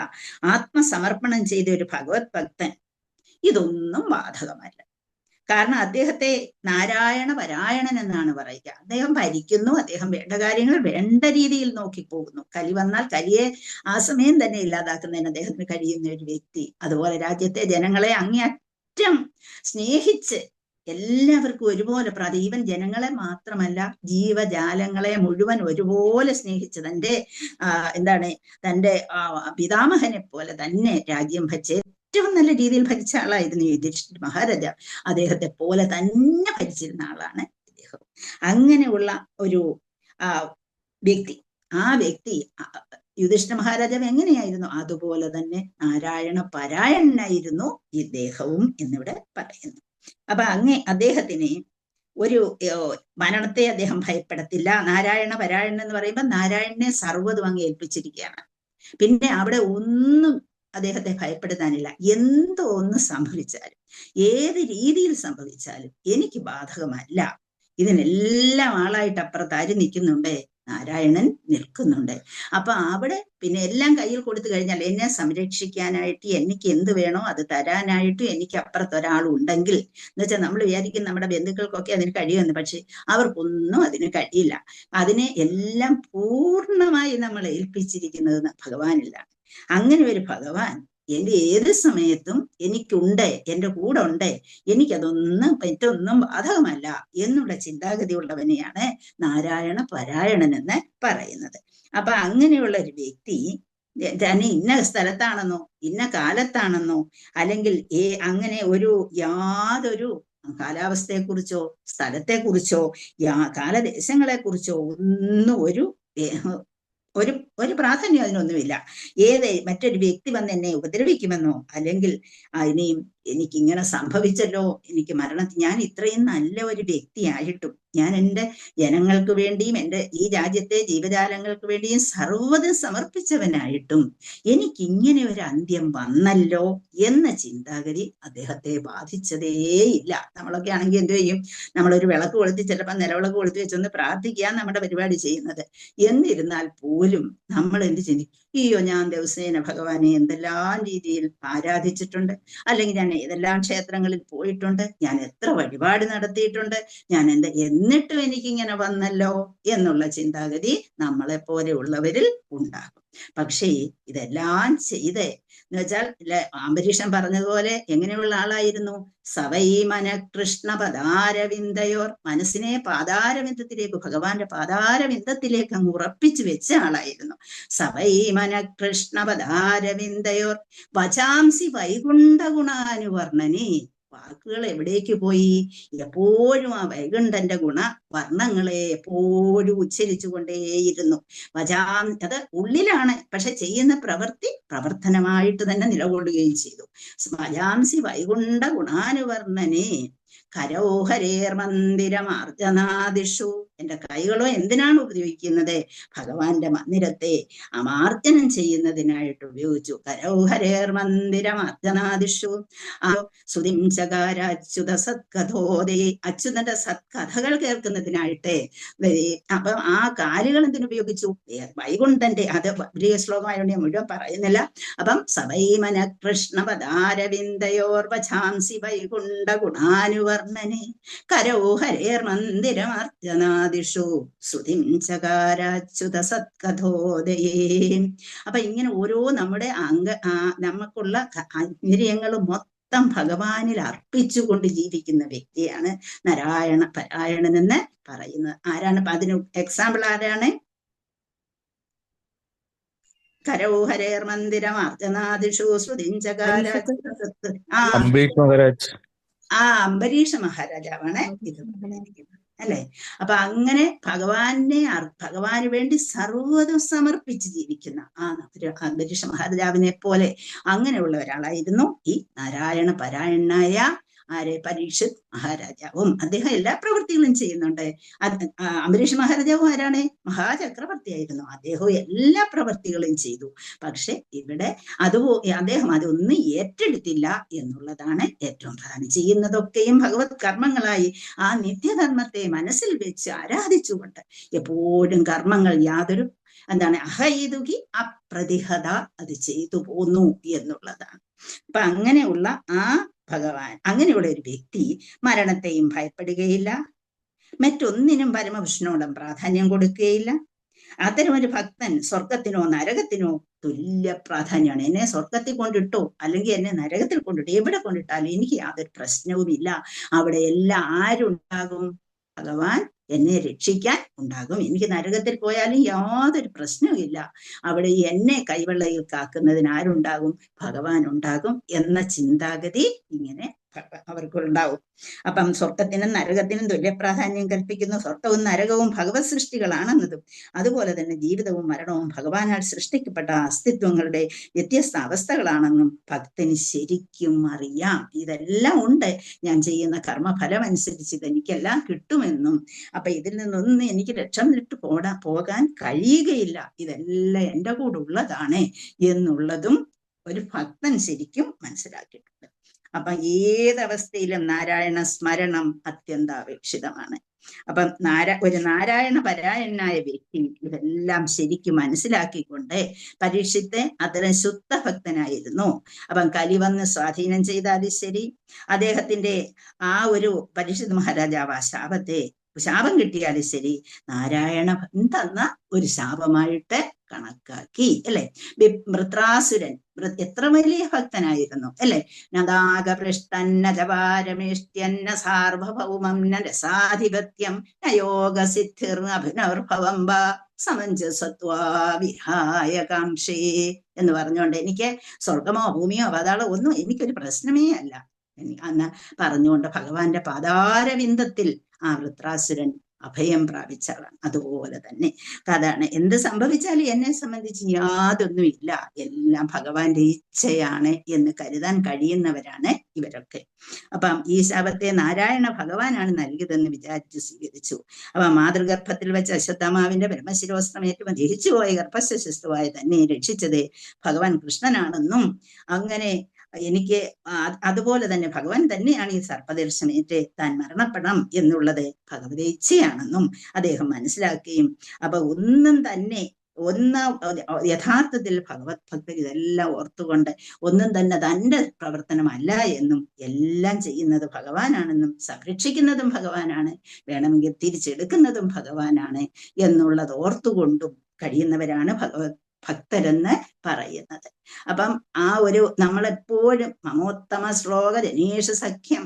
ആത്മസമർപ്പണം ചെയ്ത ഒരു ഭഗവത് ഭക്തൻ ഇതൊന്നും ബാധകമല്ല. കാരണം അദ്ദേഹത്തെ നാരായണ പരായണൻ എന്നാണ് പറയുക. അദ്ദേഹം ഭരിക്കുന്നു, അദ്ദേഹം വേണ്ട കാര്യങ്ങൾ വേണ്ട രീതിയിൽ നോക്കിപ്പോകുന്നു. കലി വന്നാൽ കലിയെ ആ സമയം തന്നെ ഇല്ലാതാക്കുന്നതിന് അദ്ദേഹത്തിന് കഴിയുന്ന ഒരു വ്യക്തി. അതുപോലെ രാജ്യത്തെ ജനങ്ങളെ അങ്ങേയറ്റം സ്നേഹിച്ച് എല്ലാവർക്കും ഒരുപോലെ ഈവൻ ജനങ്ങളെ മാത്രമല്ല ജീവജാലങ്ങളെ മുഴുവൻ ഒരുപോലെ സ്നേഹിച്ച് തന്റെ പിതാമഹനെ പോലെ തന്നെ രാജ്യം ഭരിച്ച് ഏറ്റവും നല്ല രീതിയിൽ ഭരിച്ച ആളായിരുന്നു യുധിഷ്ഠിര മഹാരാജാവ്. അദ്ദേഹത്തെ പോലെ തന്നെ ഭരിച്ചിരുന്ന ആളാണ് ഇദ്ദേഹം. അങ്ങനെയുള്ള ഒരു വ്യക്തി, ആ വ്യക്തി യുധിഷ്ഠിര മഹാരാജാവ് എങ്ങനെയായിരുന്നു അതുപോലെ തന്നെ നാരായണ പരായണനായിരുന്നു ഇദ്ദേഹവും എന്നിവിടെ പറയുന്നു. അപ്പൊ അദ്ദേഹത്തിന് ഒരു മരണത്തെ അദ്ദേഹം ഭയപ്പെടത്തില്ല. നാരായണ പരായണൻ എന്ന് പറയുമ്പോൾ നാരായണനെ സർവ്വതും അങ്ങ് ഏൽപ്പിച്ചിരിക്കുകയാണ്. പിന്നെ അവിടെ ഒന്നും അദ്ദേഹത്തെ ഭയപ്പെടുത്താനില്ല. എന്തോ ഒന്ന് സംഭവിച്ചാലും ഏത് രീതിയിൽ സംഭവിച്ചാലും എനിക്ക് ബാധകമല്ല. ഇതിനെല്ലാം ആളായിട്ട് അപ്പുറത്താര് നിൽക്കുന്നുണ്ട്? നാരായണൻ നിൽക്കുന്നുണ്ട്. അപ്പൊ അവിടെ പിന്നെ എല്ലാം കയ്യിൽ കൊടുത്തു കഴിഞ്ഞാൽ എന്നെ സംരക്ഷിക്കാനായിട്ട് എനിക്ക് എന്ത് വേണോ അത് തരാനായിട്ടും എനിക്ക് അപ്പുറത്തൊരാളും ഉണ്ടെങ്കിൽ എന്ന് വെച്ചാൽ നമ്മൾ വിചാരിക്കും നമ്മുടെ ബന്ധുക്കൾക്കൊക്കെ അതിന് കഴിയുമെന്ന്. പക്ഷെ അവർക്കൊന്നും അതിന് കഴിയില്ല. അതിനെ എല്ലാം പൂർണ്ണമായി നമ്മൾ ഏൽപ്പിച്ചിരിക്കുന്നത് ഭഗവാനിലാണ്. അങ്ങനെ ഒരു ഭഗവാൻ എന്റെ ഏത് സമയത്തും എനിക്കുണ്ട്, എന്റെ കൂടെ ഉണ്ട്, എനിക്കതൊന്നും മറ്റൊന്നും ബാധകമല്ല എന്നുള്ള ചിന്താഗതി ഉള്ളവനെയാണ് നാരായണ പരായണൻ എന്ന് പറയുന്നത്. അപ്പൊ അങ്ങനെയുള്ള ഒരു വ്യക്തി തന്നെ ഇന്ന സ്ഥലത്താണെന്നോ ഇന്ന കാലത്താണെന്നോ അല്ലെങ്കിൽ അങ്ങനെ യാതൊരു കാലാവസ്ഥയെക്കുറിച്ചോ സ്ഥലത്തെക്കുറിച്ചോ കാലദേശങ്ങളെക്കുറിച്ചോ ഒന്നും ഒരു പ്രാധാന്യം അതിനൊന്നുമില്ല. മറ്റൊരു വ്യക്തി വന്ന് എന്നെ ഉപദ്രവിക്കുമെന്നോ അല്ലെങ്കിൽ ഇനിയും എനിക്കിങ്ങനെ സംഭവിച്ചല്ലോ, എനിക്ക് ഞാൻ ഇത്രയും നല്ല ഒരു വ്യക്തിയായിട്ടും ഞാൻ എൻ്റെ ജനങ്ങൾക്ക് വേണ്ടിയും എൻ്റെ ഈ രാജ്യത്തെ ജീവജാലങ്ങൾക്ക് വേണ്ടിയും സർവ്വതും സമർപ്പിച്ചവനായിട്ടും എനിക്കിങ്ങനെ ഒരു അന്ത്യം വന്നല്ലോ എന്ന ചിന്താഗതി അദ്ദേഹത്തെ ബാധിച്ചതേയില്ല. നമ്മളൊക്കെ ആണെങ്കിൽ എന്ത് ചെയ്യും? നമ്മളൊരു വിളക്ക് കൊളുത്തി ചിലപ്പോൾ നിലവിളക്ക് കൊളുത്തി വെച്ചൊന്ന് പ്രാർത്ഥിക്കാൻ നമ്മുടെ പരിപാടി ചെയ്യുന്നത്. എന്നിരുന്നാൽ പോലും നമ്മൾ എന്ത് ചിന്തിക്കും? അയ്യോ, ഞാൻ ദിവസേന ഭഗവാനെ എന്തെല്ലാം രീതിയിൽ ആരാധിച്ചിട്ടുണ്ട്, അല്ലെങ്കിൽ ഞാൻ ഏതെല്ലാം ക്ഷേത്രങ്ങളിൽ പോയിട്ടുണ്ട്, ഞാൻ എത്ര വഴിപാട് നടത്തിയിട്ടുണ്ട്, എന്നിട്ടും എനിക്കിങ്ങനെ വന്നല്ലോ എന്നുള്ള ചിന്താഗതി നമ്മളെ പോലെ ഉള്ളവരിൽ ഉണ്ടാകും. പക്ഷേ ഇതെല്ലാം ചെയ്ത് എന്ന് വെച്ചാൽ അംബരീഷൻ പറഞ്ഞതുപോലെ എങ്ങനെയുള്ള ആളായിരുന്നു? സവൈമന കൃഷ്ണ പദാരവിന്ദയോർ, മനസ്സിനെ പാതാരവിന്ദത്തിലേക്ക്, ഭഗവാന്റെ പാതാരവിന്ദത്തിലേക്ക് അങ്ങ് ഉറപ്പിച്ചു വെച്ച ആളായിരുന്നു. സവൈമന കൃഷ്ണ പദാരവിന്ദയോർ വചാംസി വൈകുണ്ഠ ഗുണാനുവർണ്ണനെ, വാക്കുകൾ എവിടേക്ക് പോയി? എപ്പോഴും ആ വൈകുണ്ഠന്റെ വർണ്ണങ്ങളെ എപ്പോഴും ഉച്ചരിച്ചു കൊണ്ടേയിരുന്നു. അത് ഉള്ളിലാണ്, പക്ഷെ ചെയ്യുന്ന പ്രവർത്തനമായിട്ട് തന്നെ നിലകൊള്ളുകയും ചെയ്തു. വജാംസി വൈകുണ്ഠ ഗുണാനുവർണ്ണനെ കരോഹരേർ മന്ദിരമാർജനാദിഷു, എന്റെ കൈകളോ എന്തിനാണ് ഉപയോഗിക്കുന്നത്? ഭഗവാന്റെ മന്ദിരത്തെ അമാർജനം ചെയ്യുന്നതിനായിട്ട് ഉപയോഗിച്ചു. കരോഹരേർ മന്ദിരമാർജനാദിഷു സുതിം ചകാര അച്യുത സത്കഥോദേ, അച്യുതന്റെ സത്കഥകൾ കേൾക്കുന്നതിനായിട്ട്. അപ്പൊ ആ കാലുകൾ എന്തിനുപയോഗിച്ചു? വൈകുണ്ഠന്റെ, അത് പ്രിയ ശ്ലോകമായോണ്ട് ഞാൻ മുഴുവൻ പറയുന്നില്ല. അപ്പം സവൈമന കൃഷ്ണ പദാരവിന്ദയോർ വചാംസി വൈകുണ്ഠ ഗുണാനുവർണ്ണനെ കരോഹരേർ മന്ദിരമാർജനാദിഷു ശ്രുതിം ചകാരാച്യുത സത്കഥോദയേ. അപ്പൊ ഇങ്ങനെ ഓരോ നമ്മുടെ നമുക്കുള്ള ഇന്ദ്രിയങ്ങളും മൊത്തം ഭഗവാനിൽ അർപ്പിച്ചുകൊണ്ട് ജീവിക്കുന്ന വ്യക്തിയാണ് നാരായണ പരായണൻ എന്ന് പറയുന്നത്. ആരാണ്? അതിന് എക്സാമ്പിൾ ആരാണ്? കരോഹരേർ മന്ദിരം അർജനാദിഷു ശ്രുതിഞ്ചകാര അംബരീഷ മഹാരാജാവാണ് ഇത് പറഞ്ഞിരിക്കുന്നത് അല്ലെ. അപ്പൊ അങ്ങനെ ഭഗവാന് വേണ്ടി സർവ്വതും സമർപ്പിച്ച് ജീവിക്കുന്ന അംബരീഷ മഹാരാജാവിനെ പോലെ അങ്ങനെയുള്ള ഒരാളായിരുന്നു ഈ നാരായണ പരായണനായ ആരെ? പരീക്ഷിത് മഹാരാജാവും. അദ്ദേഹം എല്ലാ പ്രവൃത്തികളും ചെയ്യുന്നുണ്ട്. അംബരീഷ് മഹാരാജാവും ആരാണ്? മഹാചക്രവർത്തിയായിരുന്നു. അദ്ദേഹവും എല്ലാ പ്രവൃത്തികളും ചെയ്തു. പക്ഷെ ഇവിടെ അദ്ദേഹം അതൊന്നും ഏറ്റെടുത്തില്ല എന്നുള്ളതാണ് ഏറ്റവും പ്രധാനം. ചെയ്യുന്നതൊക്കെയും ഭഗവത് കർമ്മങ്ങളായി ആ നിത്യധർമ്മത്തെ മനസ്സിൽ വെച്ച് ആരാധിച്ചുകൊണ്ട് എപ്പോഴും കർമ്മങ്ങൾ യാതൊരു അഹൈതുകി അപ്രതിഹത അത് ചെയ്തു പോന്നു എന്നുള്ളതാണ്. അപ്പൊ അങ്ങനെയുള്ള ആ ഭഗവാൻ, അങ്ങനെയുള്ള ഒരു വ്യക്തി മരണത്തെയും ഭയപ്പെടുകയില്ല, മറ്റൊന്നിനും പരമവിഷ്ണുവിനോടും പ്രാധാന്യം കൊടുക്കുകയില്ല. അത്തരമൊരു ഭക്തൻ സ്വർഗത്തിനോ നരകത്തിനോ തുല്യ പ്രാധാന്യമാണ്. എന്നെ സ്വർഗത്തിൽ കൊണ്ടിട്ടോ അല്ലെങ്കിൽ എന്നെ നരകത്തിൽ കൊണ്ടിട്ടോ എവിടെ കൊണ്ടിട്ടാലും എനിക്ക് യാതൊരു പ്രശ്നവുമില്ല. അവിടെ എല്ലാം ആരുണ്ടാകും? ഭഗവാൻ എന്നെ രക്ഷിക്കാൻ ഉണ്ടാകും. എനിക്ക് നരകത്തിൽ പോയാലും യാതൊരു പ്രശ്നവുമില്ല. അവിടെ എന്നെ കൈവെള്ളയിൽ കാക്കുന്നതിന് ആരുണ്ടാകും? ഭഗവാൻ ഉണ്ടാകും എന്ന ചിന്താഗതി ഇങ്ങനെ അവർക്കുണ്ടാവും. അപ്പം സ്വർഗത്തിനും നരകത്തിനും തുല്യ പ്രാധാന്യം കൽപ്പിക്കുന്നു. സ്വർഗവും നരകവും ഭഗവത് സൃഷ്ടികളാണെന്നതും അതുപോലെ തന്നെ ജീവിതവും മരണവും ഭഗവാനാൽ സൃഷ്ടിക്കപ്പെട്ട അസ്തിത്വങ്ങളുടെ വ്യത്യസ്ത അവസ്ഥകളാണെന്നും ഭക്തന് ശരിക്കും അറിയാം. ഇതെല്ലാം ഉണ്ട്, ഞാൻ ചെയ്യുന്ന കർമ്മഫലം അനുസരിച്ച് ഇതെനിക്കെല്ലാം കിട്ടുമെന്നും അപ്പൊ ഇതിൽ നിന്നൊന്നും എനിക്ക് രക്ഷമിട്ട് പോകാൻ കഴിയുകയില്ല, ഇതെല്ലാം എൻ്റെ കൂടെ ഉള്ളതാണ് എന്നുള്ളതും ഒരു ഭക്തൻ ശരിക്കും മനസ്സിലാക്കിയിട്ടുണ്ട്. അപ്പൊ ഏതവസ്ഥയിലും നാരായണ സ്മരണം അത്യന്താപേക്ഷിതമാണ്. അപ്പം ഒരു നാരായണ പരായണനായ വ്യക്തി ഇതെല്ലാം ശരിക്കും മനസ്സിലാക്കിക്കൊണ്ട് പരീക്ഷിത്തെ അത്തരം ശുദ്ധ ഭക്തനായിരുന്നു. അപ്പം കലി വന്ന് സ്വാധീനം ചെയ്താലും ശരി, അദ്ദേഹത്തിന്റെ ആ ഒരു പരീക്ഷിത് മഹാരാജാവ് ആ ശാപം കിട്ടിയാലും ശരി, നാരായണൻ തന്ന ഒരു ശാപമായിട്ട് കണക്കാക്കി. അല്ലെ? വൃത്രാസുരൻ എത്ര വലിയ ഭക്തനായിരുന്നു അല്ലെ? നദാഗപൃഷ്ടന്നജവാരമേഷ്ട്യന്ന സാർവഭൗമം ന രസാധിപത്യം നയോഗ സിദ്ധിർ അഭിനർഭവം വാ സമഞ്ജസത്വാ വിഹായകാംക്ഷേ എന്ന് പറഞ്ഞുകൊണ്ട് എനിക്ക് സ്വർഗമോ ഭൂമിയോ പാതാളോ ഒന്നും എനിക്കൊരു പ്രശ്നമേ അല്ല എന്ന് പറഞ്ഞുകൊണ്ട് ഭഗവാന്റെ പാതാരവിന്ദത്തിൽ ആ വൃത്രാസുരൻ അഭയം പ്രാപിച്ചതാണ്. അതുപോലെ തന്നെ അതാണ് എന്ത് സംഭവിച്ചാലും എന്നെ സംബന്ധിച്ച് യാതൊന്നുമില്ല, എല്ലാം ഭഗവാന്റെ ഇച്ഛയാണ് എന്ന് കരുതാൻ കഴിയുന്നവരാണ് ഇവരൊക്കെ. അപ്പം ഈ ശാപത്തെ നാരായണ ഭഗവാനാണ് നൽകിയതെന്ന് വിചാരിച്ച് സ്വീകരിച്ചു. അപ്പൊ മാതൃഗർഭത്തിൽ വെച്ച് അശ്വത്ഥമാവിന്റെ ബ്രഹ്മശിരോസ്ത്രമേറ്റും ദഹിച്ചുപോയ ഗർഭശിസ്തുവായി തന്നെ രക്ഷിച്ചത് ഭഗവാൻ കൃഷ്ണനാണെന്നും അങ്ങനെ എനിക്ക് അതുപോലെ തന്നെ ഭഗവാൻ തന്നെയാണ് ഈ സർപ്പദർശനേറ്റ് താൻ മരണപ്പെടണം എന്നുള്ളത് ഭഗവതി ഇച്ഛയാണെന്നും അദ്ദേഹം മനസ്സിലാക്കുകയും അപ്പൊ യഥാർത്ഥത്തിൽ ഭഗവത് ഭക്തർ ഇതെല്ലാം ഓർത്തുകൊണ്ട് ഒന്നും തന്നെ തൻ്റെ പ്രവർത്തനമല്ല എന്നും എല്ലാം ചെയ്യുന്നത് ഭഗവാനാണെന്നും സംരക്ഷിക്കുന്നതും ഭഗവാനാണ്, വേണമെങ്കിൽ തിരിച്ചെടുക്കുന്നതും ഭഗവാനാണ് എന്നുള്ളത് ഓർത്തുകൊണ്ടും കഴിയുന്നവരാണ് ഭക്തരെന്ന് പറയുന്നത്. അപ്പം ആ ഒരു നമ്മളെപ്പോഴും മമോത്തമ ശ്ലോക ജനേഷ സഖ്യം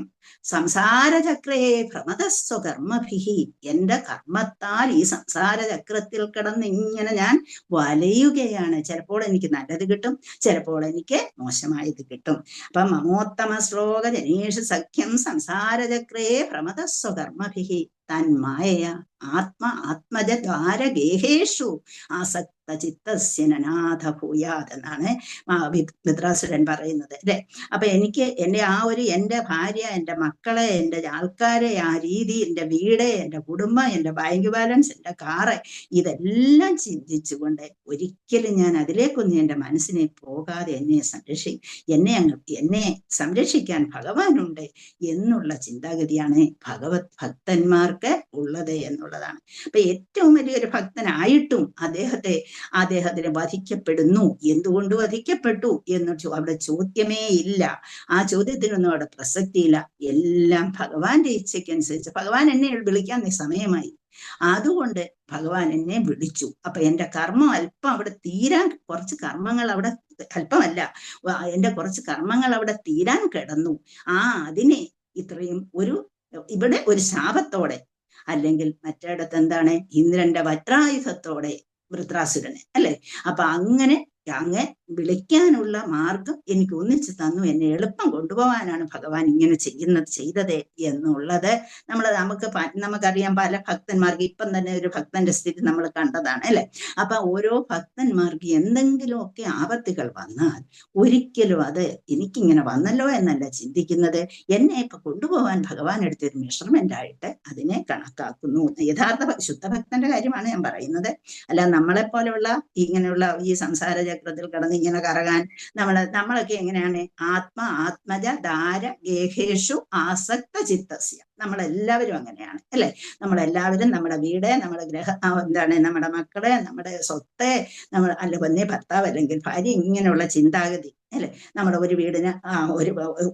സംസാരചക്രേ ഭ്രമതസ്വകർമ്മഭിഹി, എന്റെ കർമ്മത്താൽ ഈ സംസാരചക്രത്തിൽ കിടന്ന് ഇങ്ങനെ ഞാൻ വലയുകയാണ്. ചിലപ്പോൾ എനിക്ക് നല്ലത് കിട്ടും, ചിലപ്പോൾ എനിക്ക് മോശമായത് കിട്ടും. അപ്പം മമോത്തമ ശ്ലോക ജനേഷ സഖ്യം സംസാരചക്രേ ഭ്രമതസ്വകർമ്മഭിഹി തന്മായ ആത്മജദ്വാരഗേഹേഷു ആസക്ത ചിത്തസ്യ നനാഥ ഭൂയാത് എന്നാണ് വൃത്രാസുരൻ പറയുന്നത് അല്ലെ? അപ്പൊ എനിക്ക് എൻ്റെ ഭാര്യ, എൻ്റെ മക്കളെ, എൻ്റെ ആൾക്കാരെ, ആ രീതി, എൻ്റെ വീട്, എൻ്റെ കുടുംബം, എൻ്റെ ബാങ്ക് ബാലൻസ്, എൻ്റെ കാറ്, ഇതെല്ലാം ചിന്തിച്ചുകൊണ്ട് ഒരിക്കലും ഞാൻ അതിലേക്കൊന്നും എൻ്റെ മനസ്സിനെ പോകാതെ എന്നെ സംരക്ഷിക്കാൻ ഭഗവാനുണ്ട് എന്നുള്ള ചിന്താഗതിയാണ് ഭഗവത് ഭക്തന്മാർക്ക് ഉള്ളത് എന്നുള്ളതാണ്. അപ്പൊ ഏറ്റവും വലിയൊരു ഭക്തനായിട്ടും അദ്ദേഹത്തിന് വധിക്കപ്പെടുന്നു. എന്തുകൊണ്ട് വധിക്കപ്പെട്ടു എന്ന് അവിടെ ചോദ്യമേ ഇല്ല. ആ ചോദ്യത്തിനൊന്നും അവിടെ പ്രസക്തിയില്ല. എല്ലാം ഭഗവാന്റെ ഇച്ഛയ്ക്കനുസരിച്ച്. ഭഗവാൻ എന്നെ വിളിക്കാൻ സമയമായി, അതുകൊണ്ട് ഭഗവാൻ എന്നെ വിളിച്ചു. അപ്പൊ എന്റെ കർമ്മം അല്പം അവിടെ തീരാൻ, കുറച്ച് കർമ്മങ്ങൾ അവിടെ അല്പമല്ല, എന്റെ കുറച്ച് കർമ്മങ്ങൾ അവിടെ തീരാൻ കിടന്നു. അതിനെ ഇത്രയും ഇവിടെ ഒരു ശാപത്തോടെ, അല്ലെങ്കിൽ മറ്റിടത്ത് എന്താണ്, ഇന്ദ്രന്റെ വജ്രായുധത്തോടെ വൃത്രാസുരനെ അല്ലെ? അപ്പൊ അങ്ങനെ അങ്ങ് വിളിക്കാനുള്ള മാർഗം എനിക്ക് ഒന്നിച്ചു തന്നു, എന്നെ എളുപ്പം കൊണ്ടുപോകാനാണ് ഭഗവാൻ ഇങ്ങനെ ചെയ്തത് എന്നുള്ളത് നമുക്കറിയാം. പല ഭക്തന്മാർക്ക് ഇപ്പം തന്നെ ഒരു ഭക്തന്റെ സ്ഥിതി നമ്മൾ കണ്ടതാണ് അല്ലെ. അപ്പൊ ഓരോ ഭക്തന്മാർക്ക് എന്തെങ്കിലുമൊക്കെ ആപത്തുകൾ വന്നാൽ ഒരിക്കലും അത് എനിക്കിങ്ങനെ വന്നല്ലോ എന്നല്ല ചിന്തിക്കുന്നത്, എന്നെ ഇപ്പൊ കൊണ്ടുപോകാൻ ഭഗവാൻ എടുത്തൊരു മെഷർമെന്റ് ആയിട്ട് അതിനെ കണക്കാക്കുന്നു. യഥാർത്ഥ ശുദ്ധഭക്തന്റെ കാര്യമാണ് ഞാൻ പറയുന്നത്. അല്ല നമ്മളെ പോലെയുള്ള ഇങ്ങനെയുള്ള ഈ സംസാര ചക്രത്തിൽ കിടന്ന് ഇങ്ങനെ കറങ്ങാൻ നമ്മളൊക്കെ എങ്ങനെയാണ്? ആത്മജ ധാര ഗേഹേഷു ആസക്ത ചിത്തസ്യ. നമ്മളെല്ലാവരും അങ്ങനെയാണ് അല്ലെ. നമ്മളെല്ലാവരും നമ്മുടെ വീട്, നമ്മുടെ നമ്മുടെ മക്കളെ, നമ്മുടെ സ്വത്ത്, അല്ല വന്നേ ഭർത്താവ് അല്ലെങ്കിൽ ഭാര്യ, ഇങ്ങനെയുള്ള ചിന്താഗതി അല്ലെ. നമ്മുടെ ഒരു വീടിന്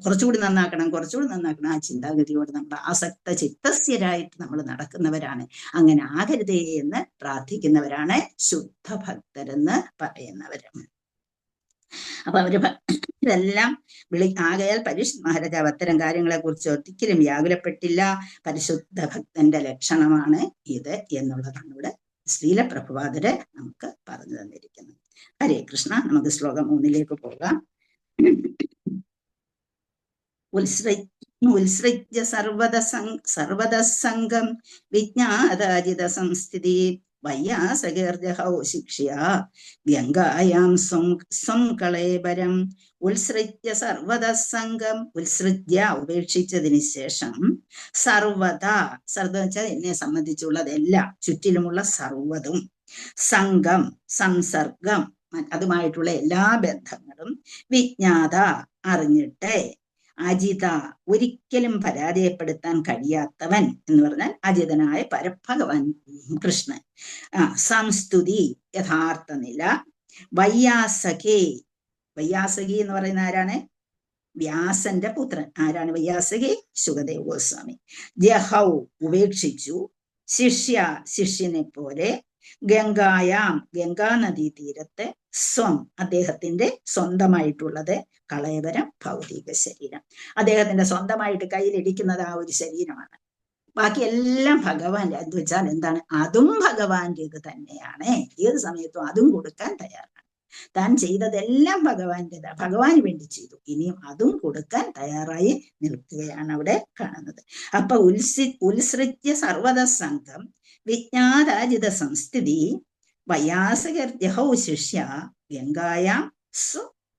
കുറച്ചുകൂടി നന്നാക്കണം ആ ചിന്താഗതിയോട് നമ്മൾ ആസക്ത ചിത്തസ്യരായിട്ട് നമ്മൾ നടക്കുന്നവരാണ്. അങ്ങനെ ആകരുതേ എന്ന് പ്രാർത്ഥിക്കുന്നവരാണ് ശുദ്ധ ഭക്തരെന്ന് പറയുന്നവര്. അപ്പൊ ഇതെല്ലാം ആകയാൽ പരിശുദ്ധ മഹാരാജാവ് അത്തരം കാര്യങ്ങളെ കുറിച്ച് ഒരിക്കലും വ്യാകുലപ്പെട്ടില്ല. പരിശുദ്ധ ഭക്തന്റെ ലക്ഷണമാണ് ഇത് എന്നുള്ളതാണ് ഇവിടെ ശ്രീല പ്രഭുപാദര് നമുക്ക് പറഞ്ഞു തന്നിരിക്കുന്നത്. ഹരേ കൃഷ്ണ. നമുക്ക് ശ്ലോകം 3 പോകാം. ഉത്സൃജ്യ സർവതസംഗം വിജ്ഞാതാജിത സംസ്ഥിതി വയ്യാസകീർജഹൗ ശിക്ഷ്യ ഗംഗായാം സ്വം കളേബരം. ഉത്സൃജ്യ സർവതസംഗം, ഉത്സൃജ്യ ഉപേക്ഷിച്ചതിന് ശേഷം, സർവത വെച്ചാൽ എന്നെ സംബന്ധിച്ചുള്ളതെല്ലാം, ചുറ്റിലുമുള്ള സർവ്വതും, സംഗം സംസർഗം അതുമായിട്ടുള്ള എല്ലാ ബന്ധങ്ങളും, വിജ്ഞാത അറിഞ്ഞിട്ട്, അജിത ഒരിക്കലും പരാജയപ്പെടുത്താൻ കഴിയാത്തവൻ എന്ന് പറഞ്ഞാൽ അജിതനായ പരഭഗവാൻ കൃഷ്ണൻ, സംസ്തുതി യഥാർത്ഥ നില, വയ്യാസകി എന്ന് പറയുന്ന ആരാണ്? വ്യാസന്റെ പുത്രൻ. ആരാണ് വയ്യാസകി? ശുകദേവ ഗോസ്വാമി. ജഹൗ ഉപേക്ഷിച്ചു, ശിഷ്യനെ പോലെ, ഗംഗായാം ഗംഗാ നദീ തീരത്ത്, അദ്ദേഹത്തിന്റെ സ്വന്തമായിട്ടുള്ളത്, കളയവരം ഭൗതിക ശരീരം. അദ്ദേഹത്തിന്റെ സ്വന്തമായിട്ട് കയ്യിലിരിക്കുന്നത് ആ ഒരു ശരീരമാണ്. ബാക്കിയെല്ലാം ഭഗവാന്റെ. എന്ന് വെച്ചാൽ എന്താണ്? അതും ഭഗവാന്റേത് തന്നെയാണ്. ഏത് സമയത്തും അതും കൊടുക്കാൻ തയ്യാറാണ്. താൻ ചെയ്തതെല്ലാം ഭഗവാന് വേണ്ടി ചെയ്തു, ഇനിയും അതും കൊടുക്കാൻ തയ്യാറായി നിൽക്കുകയാണ് അവിടെ കാണുന്നത്. അപ്പൊ ഉത്സൃജ്യ സർവത സംഘം വിജ്ഞാതാജിത സംസ്ഥിതി വയാസകർജഹൗ ശിഷ്യ ഗംഗായാം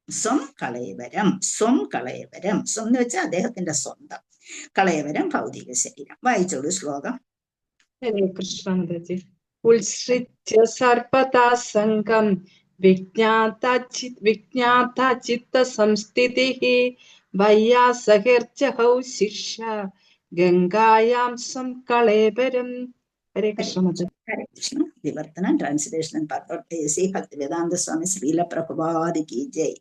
സ്വം കളയവരം. സ്വം എന്ന് വെച്ചാൽ അദ്ദേഹത്തിന്റെ സ്വന്തം, കളയവരം ഭൗതിക ശരീരം. വായിച്ചോളൂ ശ്ലോകം. ഹരേ കൃഷ്ണ. ഉത്സൃജ്യ സർവതാ സംഘം വിജ്ഞാത ചിത്ത സംസ്ഥിതിഃ വയ്യാസകീർജഹൗ ശിഷ്യ ഗംഗായാം സ്വം കളേബരം. ഹരേ കൃഷ്ണ. ഹരേ കൃഷ്ണ. വിവർത്തനം, ട്രാൻസ്ലേഷൻ ശ്രീ ഭക്തിവേദാന്ത സ്വാമി ശ്രീല പ്രഭുപാദി കി ജയ്.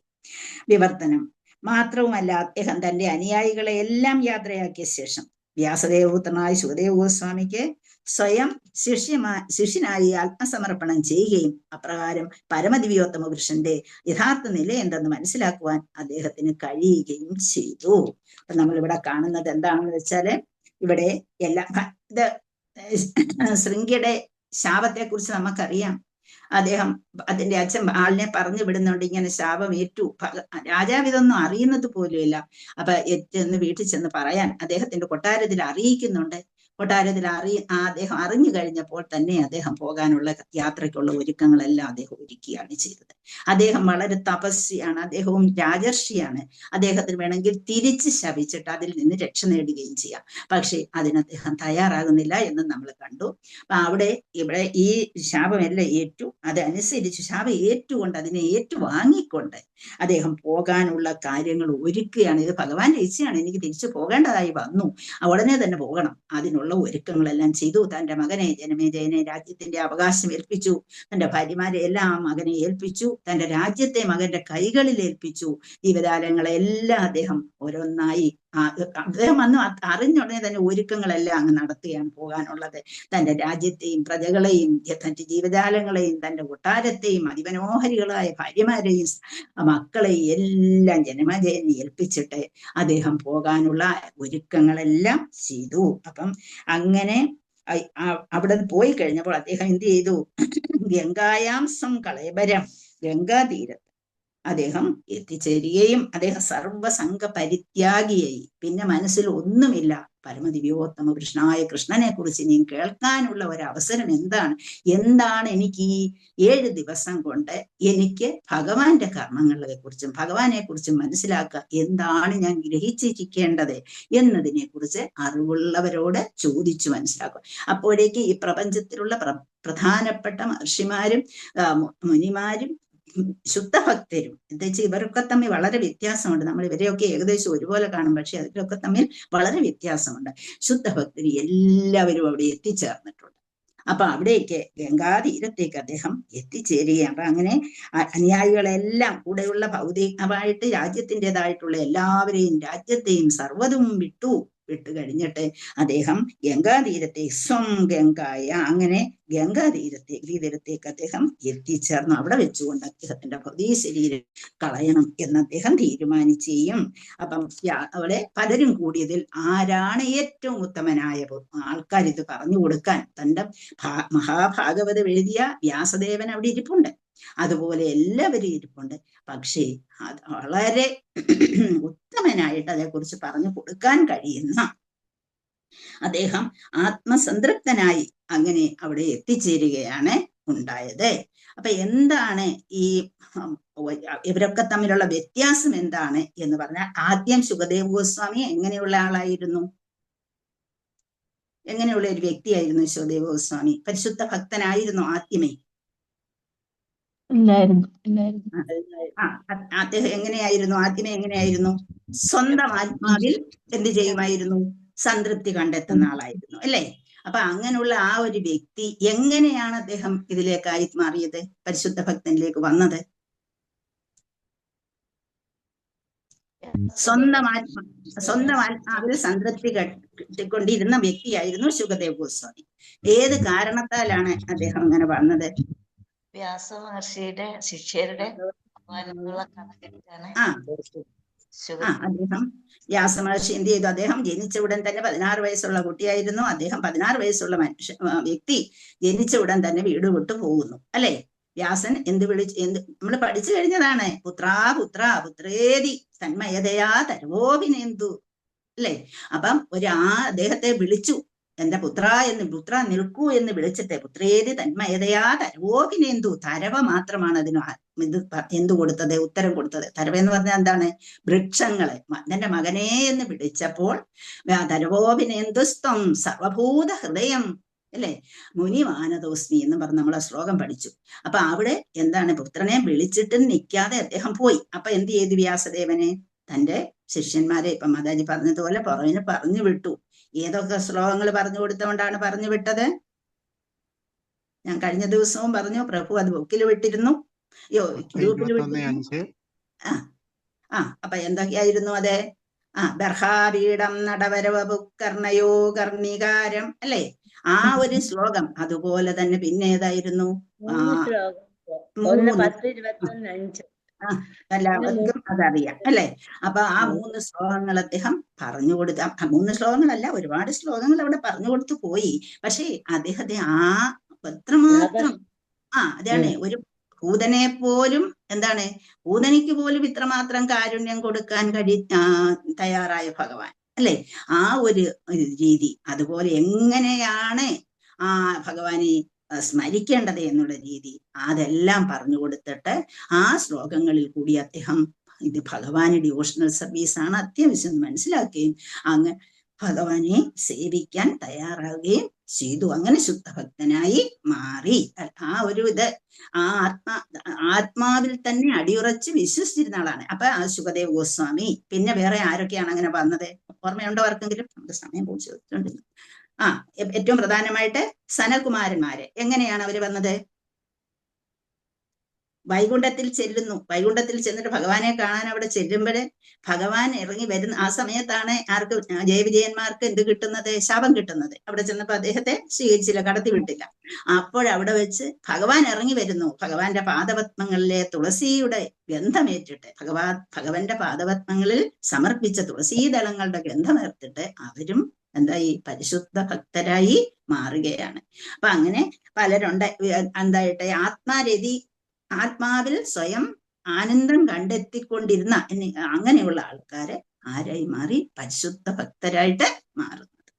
വിവർത്തനം. മാത്രവുമല്ല, അദ്ദേഹം തന്റെ അനുയായികളെ എല്ലാം യാത്രയാക്കിയ ശേഷം വ്യാസദേവപുത്രനായ ശുകദേവ ഗോസ്വാമിക്ക് സ്വയം ശിഷ്യനായി ആത്മസമർപ്പണം ചെയ്യുകയും അപ്രകാരം പരമദിവ്യോത്തമ പുരുഷന്റെ യഥാർത്ഥ നില എന്തെന്ന് മനസ്സിലാക്കുവാൻ അദ്ദേഹത്തിന് കഴിയുകയും ചെയ്തു. അപ്പൊ നമ്മളിവിടെ കാണുന്നത് എന്താണെന്ന് വെച്ചാല്, ഇവിടെ ഇത് ശൃംഗിയുടെ ശാപത്തെ കുറിച്ച് നമുക്കറിയാം. അതിന്റെ അച്ഛൻ ആളിനെ പറഞ്ഞു വിടുന്നുണ്ട്, ഇങ്ങനെ ശാപം ഏറ്റു. രാജാവ് ഇതൊന്നും അറിയുന്നത് പോലുമില്ല. അപ്പൊ വീട്ടിൽ ചെന്ന് പറയാൻ അദ്ദേഹത്തിന്റെ കൊട്ടാരത്തിൽ അറിയിക്കുന്നുണ്ട്. കൊട്ടാരത്തിൽ അദ്ദേഹം അറിഞ്ഞു കഴിഞ്ഞപ്പോൾ തന്നെ അദ്ദേഹം പോകാനുള്ള യാത്രയ്ക്കുള്ള ഒരുക്കങ്ങളെല്ലാം അദ്ദേഹം ഒരുക്കുകയാണ് ചെയ്തത്. അദ്ദേഹം വളരെ തപസ്വിയാണ്, അദ്ദേഹവും രാജർഷിയാണ്. അദ്ദേഹത്തിന് വേണമെങ്കിൽ തിരിച്ച് ശപിച്ചിട്ട് അതിൽ നിന്ന് രക്ഷ നേടുകയും ചെയ്യാം. പക്ഷെ അതിന് അദ്ദേഹം തയ്യാറാകുന്നില്ല എന്ന് നമ്മൾ കണ്ടു. അപ്പൊ ഇവിടെ ഈ ശാപമെല്ലാം ഏറ്റു, അതനുസരിച്ച് ശാപം ഏറ്റുകൊണ്ട് അതിനെ ഏറ്റുവാങ്ങിക്കൊണ്ട് അദ്ദേഹം പോകാനുള്ള കാര്യങ്ങൾ ഒരുക്കുകയാണ്. ഇത് ഭഗവാന്റെ ഇച്ഛയാണ്, എനിക്ക് തിരിച്ചു പോകേണ്ടതായി വന്നു, ഉടനെ തന്നെ പോകണം. അതിനുള്ള ഒരുക്കങ്ങളെല്ലാം ചെയ്തു. തന്റെ മകനെ ജനമേജയനെ രാജ്യത്തിന്റെ അവകാശം ഏൽപ്പിച്ചു. തന്റെ ഭാര്യമാരെ എല്ലാം മകനെ ഏൽപ്പിച്ചു. തന്റെ രാജ്യത്തെ മകന്റെ കൈകളിൽ ഏൽപ്പിച്ചു. ജീവജാലങ്ങളെല്ലാം അദ്ദേഹം ഓരോന്നായി അദ്ദേഹം അന്ന് അറിഞ്ഞുടനെ തന്നെ ഒരുക്കങ്ങളെല്ലാം അങ്ങ് നടത്തുകയാണ് പോകാനുള്ളത്. തന്റെ രാജ്യത്തെയും പ്രജകളെയും തന്റെ ജീവജാലങ്ങളെയും തന്റെ കൊട്ടാരത്തെയും അതിമനോഹരികളായ ഭാര്യമാരെയും മക്കളെയും എല്ലാം ജനമേജയനെ ഏൽപ്പിച്ചിട്ട് അദ്ദേഹം പോകാനുള്ള ഒരുക്കങ്ങളെല്ലാം ചെയ്തു. അപ്പം അങ്ങനെ അവിടെ പോയി കഴിഞ്ഞപ്പോൾ അദ്ദേഹം എന്ത് ചെയ്തു? ഗംഗായാം സ്വം കളേബരം, ഗംഗാതീരത്ത് അദ്ദേഹം എത്തിച്ചേരുകയും അദ്ദേഹം സർവസംഘ പരിത്യാഗിയായി. പിന്നെ മനസ്സിൽ ഒന്നുമില്ല, പരമദിവ്യോത്തമ കൃഷ്ണനായ കൃഷ്ണനെ കുറിച്ച് ഇനിയും കേൾക്കാനുള്ള ഒരു അവസരം എന്താണ് എനിക്ക് ഈ 7 ദിവസം കൊണ്ട് എനിക്ക് ഭഗവാന്റെ കർമ്മങ്ങളെ കുറിച്ചും ഭഗവാനെ കുറിച്ചും മനസ്സിലാക്കുക, എന്താണ് ഞാൻ ഗ്രഹിച്ചിരിക്കേണ്ടത് എന്നതിനെ കുറിച്ച് അറിവുള്ളവരോട് ചോദിച്ചു മനസ്സിലാക്കുക. അപ്പോഴേക്ക് ഈ പ്രപഞ്ചത്തിലുള്ള പ്രധാനപ്പെട്ട മഹർഷിമാരും മുനിമാരും ശുദ്ധഭക്തരും എന്താ വെച്ചാൽ ഇവരൊക്കെ തമ്മിൽ വളരെ വ്യത്യാസമുണ്ട്. നമ്മൾ ഇവരെയൊക്കെ ഏകദേശം ഒരുപോലെ കാണും, പക്ഷെ അതിലൊക്കെ തമ്മിൽ വളരെ വ്യത്യാസമുണ്ട്. ശുദ്ധഭക്തര് എല്ലാവരും അവിടെ എത്തിച്ചേർന്നിട്ടുണ്ട്. അപ്പൊ അവിടേക്ക് ഗംഗാതീരത്തേക്ക് അദ്ദേഹം എത്തിച്ചേരുകയാണ്. അപ്പൊ അങ്ങനെ അനുയായികളെല്ലാം കൂടെയുള്ള ഭൗതികമായിട്ട് രാജ്യത്തിൻ്റെതായിട്ടുള്ള എല്ലാവരെയും രാജ്യത്തെയും സർവ്വതും വിട്ടു കഴിഞ്ഞിട്ട് അദ്ദേഹം ഗംഗാതീരത്തെ ഗംഗായ അങ്ങനെ ഗംഗാതീരത്തേക്ക് അദ്ദേഹം എത്തിച്ചേർന്നു. അവിടെ വെച്ചുകൊണ്ട് അദ്ദേഹത്തിന്റെ ഭൗതിക ശരീരം കളയണം എന്ന് അദ്ദേഹം തീരുമാനിക്കുകയും അപ്പം അവിടെ പലരും കൂടിയതിൽ ആരാണ് ഏറ്റവും ഉത്തമനായ ആൾക്കാർ ഇത് പറഞ്ഞു കൊടുക്കാൻ തന്റെ മഹാഭാഗവതം എഴുതിയ വ്യാസദേവൻ അവിടെ ഇരിപ്പുണ്ട്, അതുപോലെ എല്ലാവരും ഇരിപ്പുണ്ട്. പക്ഷേ അത് വളരെ ഉത്തമനായിട്ട് അതേക്കുറിച്ച് പറഞ്ഞു കൊടുക്കാൻ കഴിയുന്ന അദ്ദേഹം ആത്മസംതൃപ്തനായി അങ്ങനെ അവിടെ എത്തിച്ചേരുകയാണ് ഉണ്ടായത്. അപ്പൊ എന്താണ് ഈ ഇവരൊക്കെ തമ്മിലുള്ള വ്യത്യാസം എന്താണ് എന്ന് പറഞ്ഞാൽ, ആദ്യം ശുകദേവ് ഗോസ്വാമി എങ്ങനെയുള്ള ആളായിരുന്നു? എങ്ങനെയുള്ള ഒരു വ്യക്തിയായിരുന്നു ശുകദേവ് ഗോസ്വാമി? പരിശുദ്ധ ഭക്തനായിരുന്നു ആദ്യമേ? അദ്ദേഹം എങ്ങനെയായിരുന്നു ആദ്യമേ? എങ്ങനെയായിരുന്നു? സ്വന്തം ആത്മാവിൽ എന്ത് ചെയ്യുമായിരുന്നു? സംതൃപ്തി കണ്ടെത്തുന്ന ആളായിരുന്നു, അല്ലേ? അപ്പൊ അങ്ങനെയുള്ള ആ ഒരു വ്യക്തി എങ്ങനെയാണ് അദ്ദേഹം ഇതിലേക്കായി മാറിയത്, പരിശുദ്ധ ഭക്തനിലേക്ക് വന്നത്? സ്വന്തം ആത്മാവിൽ സംതൃപ്തി കിട്ടിക്കൊണ്ടിരുന്ന വ്യക്തിയായിരുന്നു ശുകദേവ് ഗോസ്വാമി. ഏത് കാരണത്താലാണ് അദ്ദേഹം അങ്ങനെ വന്നത്? വ്യാസ മഹർഷിയുടെ ശിഷ്യരുടെ അദ്ദേഹം വ്യാസമഹർഷി എന്ത് ചെയ്തു? അദ്ദേഹം ജനിച്ച ഉടൻ തന്നെ 16 വയസ്സുള്ള കുട്ടിയായിരുന്നു. അദ്ദേഹം 16 വയസ്സുള്ള വ്യക്തി ജനിച്ച ഉടൻ തന്നെ വീട് വിട്ടു പോകുന്നു, അല്ലെ? വ്യാസൻ നമ്മൾ പഠിച്ചു കഴിഞ്ഞതാണ്, പുത്രേതി തന്മയതയാ തരവോഭിനേന്തു, അല്ലെ? അപ്പം അദ്ദേഹത്തെ വിളിച്ചു, എന്റെ പുത്ര നിൽക്കൂ എന്ന് വിളിച്ചിട്ട്, പുത്രേതി തന്മയതയാ തരവോഭിനേന്തു, തരവ മാത്രമാണ് അതിന് എന്തു കൊടുത്തത്, ഉത്തരം കൊടുത്തത്. തരവ എന്ന് പറഞ്ഞാൽ എന്താണ്? വൃക്ഷങ്ങളെ. എന്റെ മകനെ എന്ന് വിളിച്ചപ്പോൾ തരവോഭിനേന്തുസ്ത്വം സർവഭൂത ഹൃദയം, അല്ലെ? മുനിമാനതോസ്മി എന്ന് പറഞ്ഞ് നമ്മൾ ആ ശ്ലോകം പഠിച്ചു. അപ്പൊ അവിടെ എന്താണ്? പുത്രനെ വിളിച്ചിട്ട് നിൽക്കാതെ അദ്ദേഹം പോയി. അപ്പൊ എന്ത് ചെയ്തു വ്യാസദേവനെ? തന്റെ ശിഷ്യന്മാരെ ഇപ്പൊ മാതാജി പറഞ്ഞതുപോലെ പുറകിന് പറഞ്ഞു വിട്ടു. ഏതൊക്കെ ശ്ലോകങ്ങൾ പറഞ്ഞു കൊടുത്തുകൊണ്ടാണ് പറഞ്ഞു വിട്ടത്? ഞാൻ കഴിഞ്ഞ ദിവസവും പറഞ്ഞു, പ്രഭു അത് ബുക്കിൽ വിട്ടിരുന്നു, ഗ്രൂപ്പിൽ വിട്ടിരുന്നു. അപ്പൊ എന്തൊക്കെയായിരുന്നു അത്? ബർഹാപീഠം നടവരവപുക്കർണയോ കർണികാരം, അല്ലെ? ആ ഒരു ശ്ലോകം. അതുപോലെ തന്നെ പിന്നെ ഏതായിരുന്നു? എല്ലാവർക്കും അതറിയാം, അല്ലെ? അപ്പൊ ആ 3 ശ്ലോകങ്ങൾ അദ്ദേഹം പറഞ്ഞു കൊടുത്ത 3 ശ്ലോകങ്ങളല്ല, ഒരുപാട് ശ്ലോകങ്ങൾ അവിടെ പറഞ്ഞു കൊടുത്തു പോയി. പക്ഷേ അദ്ദേഹത്തെ എത്രമാത്രം അതാണ് ഒരു പൂതനെ പോലും പൂതനിക്ക് പോലും ഇത്രമാത്രം കാരുണ്യം കൊടുക്കാൻ തയ്യാറായ ഭഗവാൻ, അല്ലെ? ആ ഒരു രീതി. അതുപോലെ എങ്ങനെയാണ് ആ ഭഗവാനെ സ്മരിക്കേണ്ടത് എന്നുള്ള രീതി, അതെല്ലാം പറഞ്ഞു കൊടുത്തിട്ട് ആ ശ്ലോകങ്ങളിൽ കൂടി അദ്ദേഹം ഇത് ഭഗവാന് ഡിവോഷണൽ സർവീസാണ് അത്യാവശ്യം മനസ്സിലാക്കുകയും അങ്ങ് ഭഗവാനെ സേവിക്കാൻ തയ്യാറാവുകയും ചെയ്തു. അങ്ങനെ ശുദ്ധഭക്തനായി മാറി. ആ ഒരു ആത്മാവിൽ തന്നെ അടിയുറച്ച് വിശ്വസിച്ചിരുന്ന ആളാണ്. അപ്പൊ ആ ശുകദേവ് ഗോസ്വാമി. പിന്നെ വേറെ ആരൊക്കെയാണ് അങ്ങനെ വന്നത്? ഓർമ്മയുണ്ടോ ആർക്കെങ്കിലും? നമുക്ക് സമയം ചോദിച്ചിട്ടുണ്ട്. ഏറ്റവും പ്രധാനമായിട്ട് സനകുമാരന്മാര്. എങ്ങനെയാണ് അവര് വന്നത്? വൈകുണ്ഠത്തിൽ ചെന്നിട്ട് ഭഗവാനെ കാണാൻ അവിടെ ചെല്ലുമ്പോഴേ ഭഗവാൻ ഇറങ്ങി വരുന്ന ആ സമയത്താണ് ജയവിജയന്മാർക്ക് എന്ത് കിട്ടുന്നത്? ശാപം കിട്ടുന്നത്. അവിടെ ചെന്നപ്പോ അദ്ദേഹത്തെ സ്വീകരിച്ചില്ല, കടത്തിവിട്ടില്ല. അപ്പോഴവിടെ വെച്ച് ഭഗവാൻ ഇറങ്ങി വരുന്നു. ഭഗവാന്റെ പാദപത്മങ്ങളിലെ തുളസിയുടെ ഗന്ധമേറ്റിട്ട്, ഭഗവാന്റെ പാദപത്മങ്ങളിൽ സമർപ്പിച്ച തുളസീദളങ്ങളുടെ ഗന്ധമേർത്തിട്ട് അവരും എന്തായി? പരിശുദ്ധ ഭക്തരായി മാറുകയാണ്. അപ്പൊ അങ്ങനെ പലരുണ്ട്. എന്തായിട്ട് ആത്മാരതി ആത്മാവിൽ സ്വയം ആനന്ദം കണ്ടെത്തിക്കൊണ്ടിരുന്ന അങ്ങനെയുള്ള ആൾക്കാര് ആരായി മാറി? പരിശുദ്ധ ഭക്തരായിട്ട് മാറുന്നത്.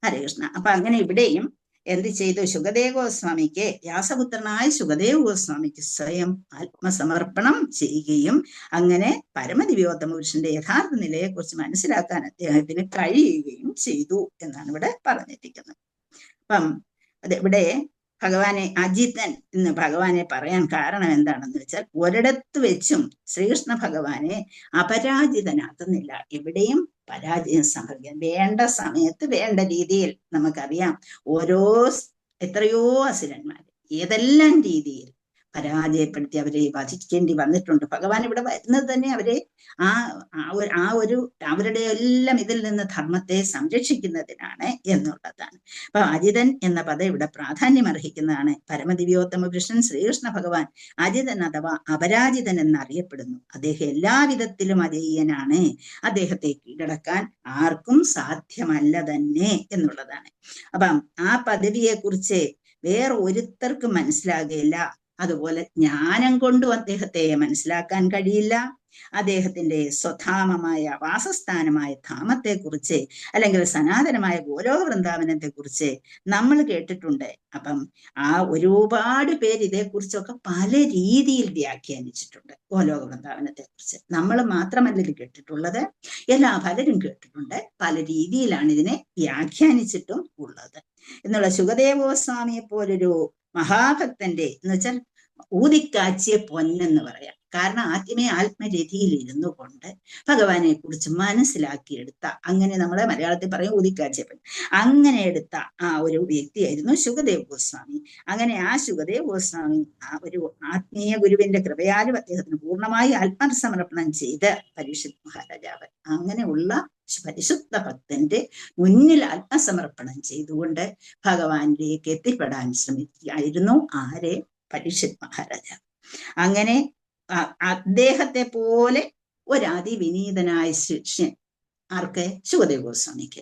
ഹരേ കൃഷ്ണ. അപ്പൊ അങ്ങനെ ഇവിടെയും എന്ത് ചെയ്തു? ശുകദേവ ഗോസ്വാമിക്ക്, വ്യാസപുത്രനായ ശുകദേവ ഗോസ്വാമിക്ക് സ്വയം ആത്മസമർപ്പണം ചെയ്യുകയും അങ്ങനെ പരമദിവ്യോത്തമ പുരുഷന്റെ യഥാർത്ഥ നിലയെക്കുറിച്ച് മനസ്സിലാക്കാൻ അദ്ദേഹത്തിന് കഴിയുകയും ചെയ്തു എന്നാണ് ഇവിടെ പറഞ്ഞിരിക്കുന്നത്. അപ്പം ഇവിടെ ഭഗവാനെ അജിതൻ എന്ന് ഭഗവാനെ പറയാൻ കാരണം എന്താണെന്ന് വെച്ചാൽ, ഒരിടത്ത് വെച്ചും ശ്രീകൃഷ്ണ ഭഗവാനെ അപരാജിതനാക്കുന്നില്ല. എവിടെയും പരാജയം സംഭവിക്കാം. വേണ്ട സമയത്ത് വേണ്ട രീതിയിൽ നമുക്കറിയാം, എത്രയോ അസുരന്മാർ ഏതെല്ലാം രീതിയിൽ പരാജയപ്പെടുത്തി അവരെ വധിക്കേണ്ടി വന്നിട്ടുണ്ട്. ഭഗവാൻ ഇവിടെ വരുന്നത് തന്നെ അവരെ അവരുടെ എല്ലാം ഇതിൽ നിന്ന് ധർമ്മത്തെ സംരക്ഷിക്കുന്നതിനാണ് എന്നുള്ളതാണ്. അപ്പൊ അജിതൻ എന്ന പദം ഇവിടെ പ്രാധാന്യം അർഹിക്കുന്നതാണ്. പരമദിവ്യോത്തമ പുരുഷൻ ശ്രീകൃഷ്ണ ഭഗവാൻ അജിതൻ അഥവാ അപരാജിതൻ എന്നറിയപ്പെടുന്നു. അദ്ദേഹം എല്ലാവിധത്തിലും അജയ്യനാണ്. അദ്ദേഹത്തെ കീഴടക്കാൻ ആർക്കും സാധ്യമല്ല തന്നെ എന്നുള്ളതാണ്. അപ്പം ആ പദവിയെ കുറിച്ച് വേറെ ഒരുത്തർക്കും മനസ്സിലാകുകയില്ല. അതുപോലെ ജ്ഞാനം കൊണ്ടും അദ്ദേഹത്തെ മനസ്സിലാക്കാൻ കഴിയില്ല. അദ്ദേഹത്തിന്റെ സ്വധാമമായ വാസസ്ഥാനമായ ധാമത്തെക്കുറിച്ച് അല്ലെങ്കിൽ സനാതനമായ ഗോലോക വൃന്ദാവനത്തെ കുറിച്ച് നമ്മൾ കേട്ടിട്ടുണ്ട്. അപ്പം ഒരുപാട് പേര് ഇതേക്കുറിച്ചൊക്കെ പല രീതിയിൽ വ്യാഖ്യാനിച്ചിട്ടുണ്ട്. ഗോലോക വൃന്ദാവനത്തെ കുറിച്ച് നമ്മൾ മാത്രമല്ല ഇത് കേട്ടിട്ടുള്ളത്, പലരും കേട്ടിട്ടുണ്ട്. പല രീതിയിലാണ് ഇതിനെ വ്യാഖ്യാനിച്ചിട്ടും ഉള്ളത് എന്നുള്ള ശുകദേവ ഗോസ്വാമിയെ പോലൊരു മഹാഭക്തന്റെ എന്ന് വെച്ചാൽ ഊതിക്കാച്ചിയ പൊന്നെന്ന് പറയാം. കാരണം ആദ്യമേ ആത്മരതിയിൽ ഇരുന്നു കൊണ്ട് ഭഗവാനെ കുറിച്ച് മനസ്സിലാക്കിയെടുത്ത, അങ്ങനെ നമ്മളെ മലയാളത്തിൽ പറയും ഊതിക്കാച്ചിയ പൊൻ, അങ്ങനെ എടുത്ത ആ ഒരു വ്യക്തിയായിരുന്നു ശുകദേവ് ഗോസ്വാമി. അങ്ങനെ ആ ശുകദേവ് ഗോസ്വാമി ഒരു ആത്മീയ ഗുരുവിന്റെ കൃപയാലും അദ്ദേഹത്തിന് പൂർണ്ണമായി ആത്മസമർപ്പണം ചെയ്ത് പരീക്ഷിത് മഹാരാജാവ് അങ്ങനെയുള്ള പരിശുദ്ധ ഭക്തന്റെ മുന്നിൽ ആത്മസമർപ്പണം ചെയ്തുകൊണ്ട് ഭഗവാനിലേക്ക് എത്തിപ്പെടാൻ ശ്രമിക്കുകയായിരുന്നു ആരെ? പരീക്ഷിത് മഹാരാജാവ്. അങ്ങനെ അദ്ദേഹത്തെ പോലെ ഒരു അതിവിനീതനായ ശിഷ്യൻ ആർക്ക്? ശുകദേവ ഗോസ്വാമിക്ക്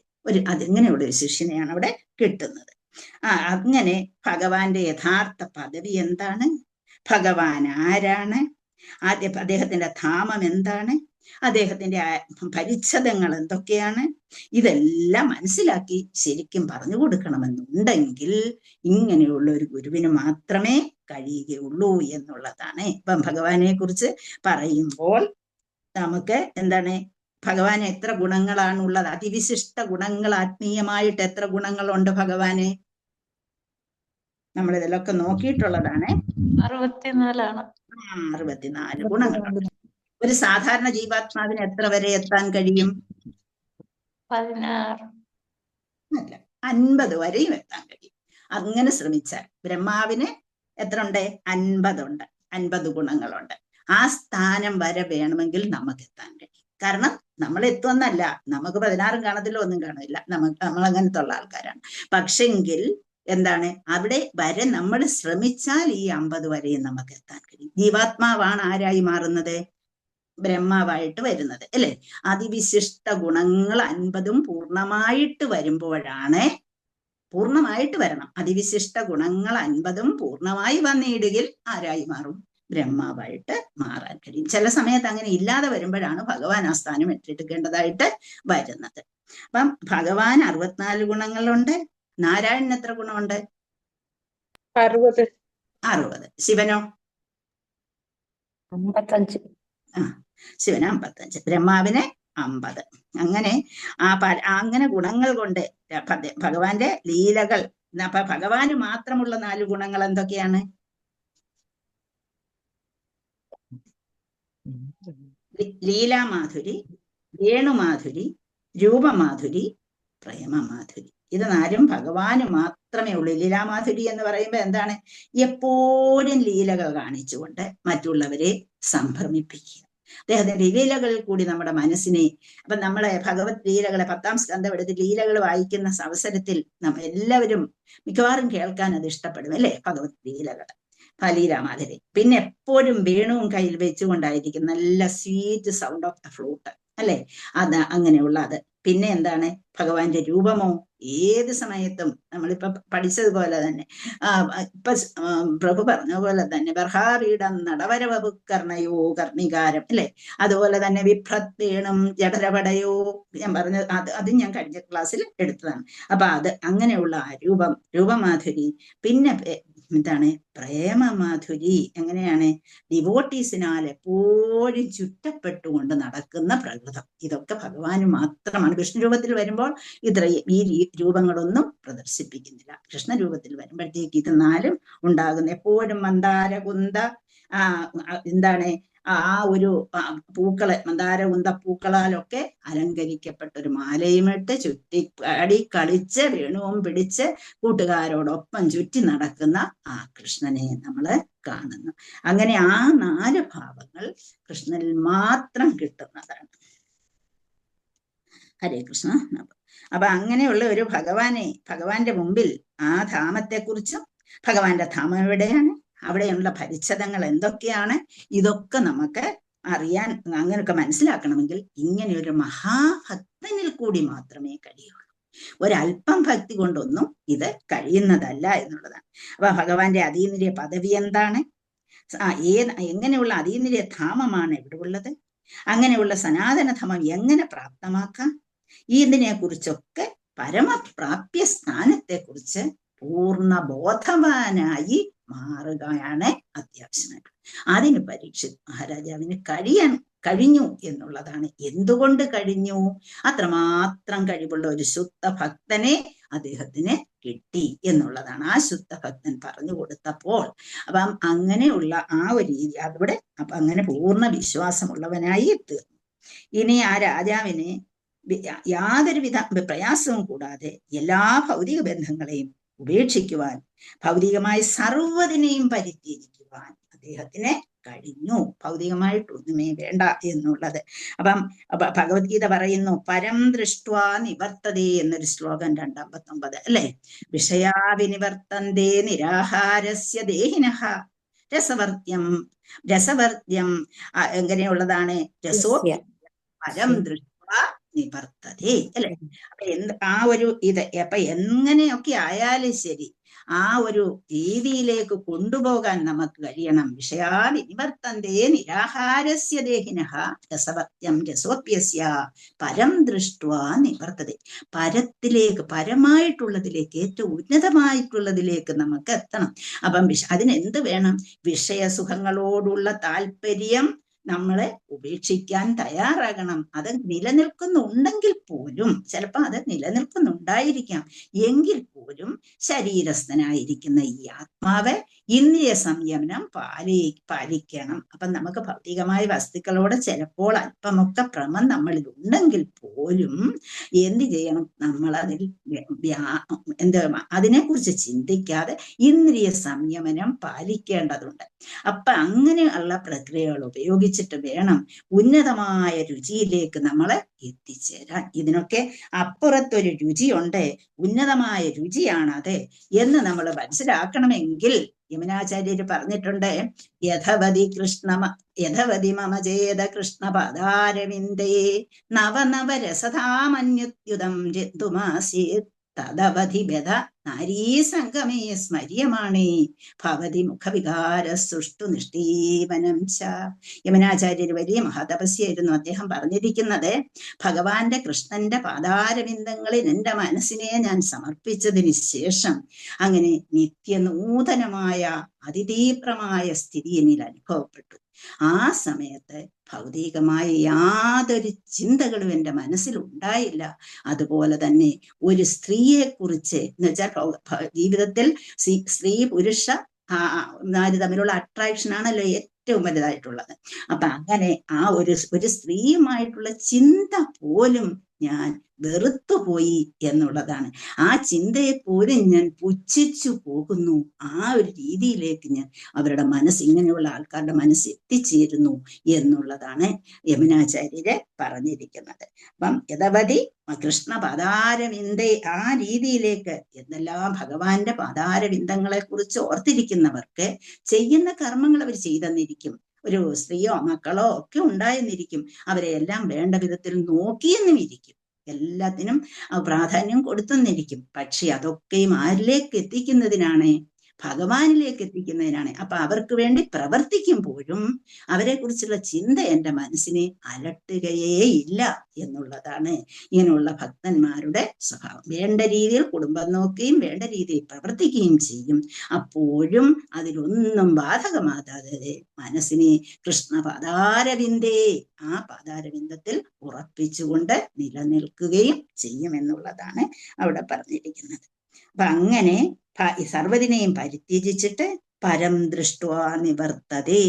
അതിങ്ങനെയുള്ള ഒരു ശിഷ്യനെയാണ് അവിടെ കിട്ടുന്നത്. അങ്ങനെ ഭഗവാന്റെ യഥാർത്ഥ പദവി എന്താണ്? ഭഗവാൻ ആരാണ്? അദ്ദേഹത്തിന്റെ ധാമം എന്താണ്? അദ്ദേഹത്തിന്റെ പരിച്ഛദങ്ങൾ എന്തൊക്കെയാണ്? ഇതെല്ലാം മനസ്സിലാക്കി ശരിക്കും പറഞ്ഞു കൊടുക്കണമെന്നുണ്ടെങ്കിൽ ഇങ്ങനെയുള്ള ഒരു ഗുരുവിന് മാത്രമേ കഴിയുകയുള്ളൂ എന്നുള്ളതാണ്. ഇപ്പം ഭഗവാനെ കുറിച്ച് പറയുമ്പോൾ നമുക്ക് എന്താണ്, ഭഗവാന് എത്ര ഗുണങ്ങളാണുള്ളത്? അതിവിശിഷ്ട ഗുണങ്ങൾ, ആത്മീയമായിട്ട് എത്ര ഗുണങ്ങളുണ്ട് ഭഗവാന്? നമ്മളിതിലൊക്കെ നോക്കിയിട്ടുള്ളതാണ്. 64 ഗുണങ്ങളുണ്ട്. ഒരു സാധാരണ ജീവാത്മാവിന് എത്ര വരെ എത്താൻ കഴിയും? 16 അല്ല, 50 വരെയും എത്താൻ കഴിയും. അങ്ങനെ ശ്രമിച്ചാൽ. ബ്രഹ്മാവിന് എത്ര ഉണ്ട്? 50 ഉണ്ട്. 50 ഗുണങ്ങളുണ്ട്. ആ സ്ഥാനം വരെ വേണമെങ്കിൽ നമുക്ക് എത്താൻ കഴിയും. കാരണം നമ്മൾ എത്തുമെന്നല്ല, നമുക്ക് 16 കാണത്തില്ല, ഒന്നും കാണില്ല. നമ്മൾ അങ്ങനത്തെ ഉള്ള ആൾക്കാരാണ്. പക്ഷെങ്കിൽ എന്താണ്, അവിടെ വരെ നമ്മൾ ശ്രമിച്ചാൽ ഈ 50 വരെയും നമുക്ക് എത്താൻ കഴിയും. ജീവാത്മാവാണ് ആരായി മാറുന്നത്? ബ്രഹ്മാവായിട്ട് വരുന്നത് അല്ലെ? അതിവിശിഷ്ട ഗുണങ്ങൾ 50ഉം പൂർണ്ണമായിട്ട് വരുമ്പോഴാണ്, പൂർണ്ണമായിട്ട് വരണം. അതിവിശിഷ്ട ഗുണങ്ങൾ 50ഉം പൂർണ്ണമായി വന്നിടുകിൽ ആരായി മാറും? ബ്രഹ്മാവായിട്ട് മാറാൻ കഴിയും. ചില സമയത്ത് അങ്ങനെ ഇല്ലാതെ വരുമ്പോഴാണ് ഭഗവാൻ ആ സ്ഥാനം ഏറ്റെടുക്കേണ്ടതായിട്ട് വരുന്നത്. അപ്പം ഭഗവാൻ 64 ഗുണങ്ങളുണ്ട്. നാരായണന് എത്ര ഗുണമുണ്ട്? 60. ശിവനോ? 55. ശിവന് 55, ബ്രഹ്മാവിന് 50. അങ്ങനെ അങ്ങനെ ഗുണങ്ങൾ കൊണ്ട് ഭഗവാന്റെ ലീലകൾ. അപ്പൊ ഭഗവാന് മാത്രമുള്ള 4 ഗുണങ്ങൾ എന്തൊക്കെയാണ്? ലീലാമാധുരി, വേണുമാധുരി, രൂപമാധുരി, പ്രേമമാധുരി. ഇത് 4ഉം ഭഗവാന് മാത്രമേ ഉള്ളൂ. ലീലാമാധുരി എന്ന് പറയുമ്പോൾ എന്താണ്? എപ്പോഴും ലീലകൾ കാണിച്ചുകൊണ്ട് മറ്റുള്ളവരെ സംഭ്രമിപ്പിക്കുക. അദ്ദേഹത്തിന്റെ ലീലകളിൽ കൂടി നമ്മുടെ മനസ്സിനെ, അപ്പൊ നമ്മളെ ഭഗവത് ലീലകളെ 10ാം സ്കന്ധം എടുത്ത് ലീലകൾ വായിക്കുന്ന അവസരത്തിൽ എല്ലാവരും മിക്കവാറും കേൾക്കാൻ അത് ഇഷ്ടപ്പെടും അല്ലെ? ഭഗവത് ലീലകൾ, ലീലാമാധുരി. പിന്നെ എപ്പോഴും വേണുവും കയ്യിൽ വെച്ചുകൊണ്ടായിരിക്കും, നല്ല sweet sound of the flute അല്ലെ? അത് അങ്ങനെയുള്ള അത് പിന്നെ എന്താണ് ഭഗവാന്റെ രൂപമോ? ഏത് സമയത്തും നമ്മളിപ്പോ പഠിച്ചതുപോലെ തന്നെ ഇപ്പൊ പ്രഭു പറഞ്ഞ പോലെ തന്നെ ബർഹാപീഠം നടവരവപു കർണയോ കർണികാരം അല്ലെ, അതുപോലെ തന്നെ വിഭ്രത്തേണും ജഠരപടയോ, ഞാൻ പറഞ്ഞ അത് ഞാൻ കഴിഞ്ഞ ക്ലാസ്സിൽ എടുത്തതാണ്. അപ്പൊ അത് അങ്ങനെയുള്ള ആ രൂപമാധുരി. പിന്നെ എന്താണ് പ്രേമമാധുരി, എങ്ങനെയാണ് ഡിവോട്ടീസിനാൽ എപ്പോഴും ചുറ്റപ്പെട്ടുകൊണ്ട് നടക്കുന്ന പ്രകൃതം. ഇതൊക്കെ ഭഗവാന് മാത്രമാണ്. വിഷ്ണു രൂപത്തിൽ വരുമ്പോൾ ഈ രൂപങ്ങളൊന്നും പ്രദർശിപ്പിക്കുന്നില്ല. കൃഷ്ണരൂപത്തിൽ വരുമ്പോഴത്തേക്ക് ഇത് നാലും ഉണ്ടാകുന്നു. എപ്പോഴും മന്ദാരകുന്ത എന്താണ് ആ ഒരു പൂക്കളെ, മന്ദാരകുന്ത പൂക്കളാലൊക്കെ അലങ്കരിക്കപ്പെട്ട ഒരു മാലയുമിട്ട് ചുറ്റി പാടി കളിച്ച് വേണുവും പിടിച്ച് കൂട്ടുകാരോടൊപ്പം ചുറ്റി നടക്കുന്ന ആ കൃഷ്ണനെ നമ്മള് കാണുന്നു. അങ്ങനെ ആ 4 ഭാവങ്ങൾ കൃഷ്ണനിൽ മാത്രം കിട്ടുന്നതാണ്. ഹരേ കൃഷ്ണ. അപ്പൊ അങ്ങനെയുള്ള ഒരു ഭഗവാന്റെ മുമ്പിൽ ആ ധാമത്തെക്കുറിച്ചും, ഭഗവാന്റെ ധാമം എവിടെയാണ്, അവിടെയുള്ള പരിച്ഛദങ്ങൾ എന്തൊക്കെയാണ്, ഇതൊക്കെ നമുക്ക് അറിയാൻ, അങ്ങനെയൊക്കെ മനസ്സിലാക്കണമെങ്കിൽ ഇങ്ങനെ ഒരു മഹാഭക്തനിൽ കൂടി മാത്രമേ കഴിയുള്ളൂ. ഒരല്പം ഭക്തി കൊണ്ടൊന്നും ഇത് കഴിയുന്നതല്ല എന്നുള്ളതാണ്. അപ്പൊ ഭഗവാന്റെ അതീന്ദ്രിയ പദവി എന്താണ്, എങ്ങനെയുള്ള അതീന്ദ്രിയ ധാമമാണ് ഇവിടെ ഉള്ളത്, അങ്ങനെയുള്ള സനാതനധമം എങ്ങനെ പ്രാപ്തമാക്കാം, ഇതിനെ കുറിച്ചൊക്കെ പരമപ്രാപ്യ സ്ഥാനത്തെക്കുറിച്ച് പൂർണ്ണ ബോധവാനായി മാറുകയാണ് അത്യാവശ്യമായിട്ട്. അതിന് പരീക്ഷിത് മഹാരാജാവിന് കഴിഞ്ഞു എന്നുള്ളതാണ്. എന്തുകൊണ്ട് കഴിഞ്ഞു? അത്രമാത്രം കഴിവുള്ള ഒരു ശുദ്ധ ഭക്തനെ അദ്ദേഹത്തിന് കിട്ടി എന്നുള്ളതാണ്. ആ ശുദ്ധ ഭക്തൻ പറഞ്ഞു കൊടുത്തപ്പോൾ അപ്പം അങ്ങനെയുള്ള ആ ഒരു രീതി അവിടെ അപ്പൊ അങ്ങനെ പൂർണ്ണ വിശ്വാസമുള്ളവനായി തീർന്നു. ഇനി ആ രാജാവിന് യാതൊരുവിധ പ്രയാസവും കൂടാതെ എല്ലാ ഭൗതിക ബന്ധങ്ങളെയും ഉപേക്ഷിക്കുവാൻ, ഭൗതികമായി സർവ്വതിനെയും പരിത്യജിക്കുവാൻ അദ്ദേഹത്തിന് കഴിഞ്ഞു. ഭൗതികമായിട്ടൊന്നുമേ വേണ്ട എന്നുള്ളത്. അപ്പം ഭഗവത്ഗീത പറയുന്നു, പരം ദൃഷ്ട്വാ നിവർത്തതേ എന്നൊരു ശ്ലോകം 2:59 അല്ലെ. വിഷയാവിനിവർത്തന്തേ നിരാഹാരസ്യ ദേഹിനഃ രസവർദ്യം എങ്ങനെയുള്ളതാണ്, രസോപ്യ പരം ദൃഷ്ട്വാ നിവർത്തതേ അല്ലെ. അപ്പൊ ആ ഒരു അപ്പൊ എങ്ങനെയൊക്കെ ആയാലും ശരി ആ ഒരു രീതിയിലേക്ക് കൊണ്ടുപോകാൻ നമുക്ക് കഴിയണം. വിഷയാവിനിവർത്തന്തേ നിരാഹാരസ്യ ദേഹിനഃ രസവർദ്യം രസോപ്യസ്യ പരം ദൃഷ്ട്വാ നിവർത്തതേ. പരത്തിലേക്ക്, പരമായിട്ടുള്ളതിലേക്ക്, ഏറ്റവും ഉന്നതമായിട്ടുള്ളതിലേക്ക് നമുക്ക് എത്തണം. അപ്പം അതിനെന്ത് വേണം? വിഷയസുഖങ്ങളോടുള്ള താല്പര്യം നമ്മളെ ഉപേക്ഷിക്കാൻ തയ്യാറാകണം. അത് നിലനിൽക്കുന്നുണ്ടെങ്കിൽ പോലും, ചിലപ്പോൾ അത് നിലനിൽക്കുന്നുണ്ടായിരിക്കാം, എങ്കിൽ പോലും ശരീരസ്ഥനായിരിക്കുന്ന ഈ ആത്മാവ് ഇന്ദ്രിയ സംയമനം പാലിക്കണം. അപ്പൊ നമുക്ക് ഭൗതികമായ വസ്തുക്കളോട് ചിലപ്പോൾ അല്പമൊക്കെ ഭ്രമം നമ്മളിൽ ഉണ്ടെങ്കിൽ പോലും എന്ത് ചെയ്യണം? നമ്മൾ അതിനെക്കുറിച്ച് ചിന്തിക്കാതെ ഇന്ദ്രിയ സംയമനം പാലിക്കേണ്ടതുണ്ട്. അപ്പൊ അങ്ങനെയുള്ള പ്രക്രിയകൾ ഉപയോഗിച്ചിട്ട് വേണം ഉന്നതമായ രുചിയിലേക്ക് നമ്മളെ എത്തിച്ചേരാൻ. ഇതിനൊക്കെ അപ്പുറത്തൊരു രുചിയുണ്ട്, ഉന്നതമായ രുചിയാണത് എന്ന് നമ്മൾ മനസ്സിലാക്കണമെങ്കിൽ യമുനാചാര്യര് പറഞ്ഞിട്ടുണ്ട്, യഥവതി മമ ചേത കൃഷ്ണ പദാരവിന്ദേ നവനവരസതാമന്യുത്യുതം ജന്തുമാസീത് തദവധി ബധ നാരീസംഗമേ സ്മര്യമാണേ ഭവതി മുഖവികാര സുഷ്ടു നിഷ്ഠീവനം ച. യമുനാചാര്യർ വലിയ മഹാതപസ്യായിരുന്നു. അദ്ദേഹം പറഞ്ഞിരിക്കുന്നത്, ഭഗവാന്റെ കൃഷ്ണന്റെ പാദാരവിന്ദങ്ങളിൽ എൻ്റെ മനസ്സിനെ ഞാൻ സമർപ്പിച്ചതിന് ശേഷം അങ്ങനെ നിത്യനൂതനമായ അതിതീവ്രമായ സ്ഥിതി എന്നിൽ അനുഭവപ്പെട്ടു. ആ സമയത്ത് ഭൗതികമായ യാതൊരു ചിന്തകളും എൻ്റെ മനസ്സിൽ ഉണ്ടായില്ല. അതുപോലെ തന്നെ ഒരു സ്ത്രീയെ കുറിച്ച് എന്ന് വെച്ചാൽ ജീവിതത്തിൽ സ്ത്രീ പുരുഷ തമ്മിലുള്ള അട്രാക്ഷൻ ആണല്ലോ ഏറ്റവും വലുതായിട്ടുള്ളത്. അപ്പൊ അങ്ങനെ ആ ഒരു സ്ത്രീയുമായിട്ടുള്ള ചിന്ത പോലും ഞാൻ വെറുത്തുപോയി എന്നുള്ളതാണ്. ആ ചിന്തയെ പോലും ഞാൻ പുച്ഛിച്ചു പോകുന്നു. ആ ഒരു രീതിയിലേക്ക് ഞാൻ അവരുടെ ഇങ്ങനെയുള്ള ആൾക്കാരുടെ മനസ്സ് എത്തിച്ചേരുന്നു എന്നുള്ളതാണ് യമുനാചാര്യര് പറഞ്ഞിരിക്കുന്നത്. അപ്പം യഥവതി കൃഷ്ണ പാദാരവിന്ദേ, ആ രീതിയിലേക്ക് എന്തെല്ലാം ഭഗവാന്റെ പാദാരവിന്ദങ്ങളെ കുറിച്ച് ഓർത്തിരിക്കുന്നവർക്ക് ചെയ്യുന്ന കർമ്മങ്ങൾ അവർ ചെയ്തെന്നിരിക്കും. ഒരു സ്ത്രീയോ മക്കളോ ഒക്കെ ഉണ്ടായെന്നിരിക്കും. അവരെ എല്ലാം വേണ്ട വിധത്തിൽ നോക്കിയെന്നും ഇരിക്കും. എല്ലാത്തിനും പ്രാധാന്യം കൊടുത്തെന്നിരിക്കും. പക്ഷെ അതൊക്കെയും ആരിലേക്ക് എത്തിക്കുന്നതിനാണ്? ഭഗവാനിലേക്ക് എത്തിക്കുന്നതിനാണ്. അപ്പൊ അവർക്ക് വേണ്ടി പ്രവർത്തിക്കുമ്പോഴും അവരെ കുറിച്ചുള്ള ചിന്ത എൻ്റെ മനസ്സിനെ അലട്ടുകയേ ഇല്ല എന്നുള്ളതാണ് ഇങ്ങനെയുള്ള ഭക്തന്മാരുടെ സ്വഭാവം. വേണ്ട രീതിയിൽ കുടുംബം നോക്കുകയും വേണ്ട രീതിയിൽ പ്രവർത്തിക്കുകയും ചെയ്യും. അപ്പോഴും അതിലൊന്നും ബാധകമാകാതെ മനസ്സിനെ കൃഷ്ണ പാദാരവിന്ദേ, ആ പാദാരവിന്ദത്തിൽ ഉറപ്പിച്ചുകൊണ്ട് നിലനിൽക്കുകയും ചെയ്യുമെന്നുള്ളതാണ് അവിടെ പറഞ്ഞിരിക്കുന്നത്. അപ്പൊ അങ്ങനെ സർവ്വതിനെയും പരിത്യജിച്ചിട്ട് പരം ദൃഷ്ട്വാ നിവർത്തതേ,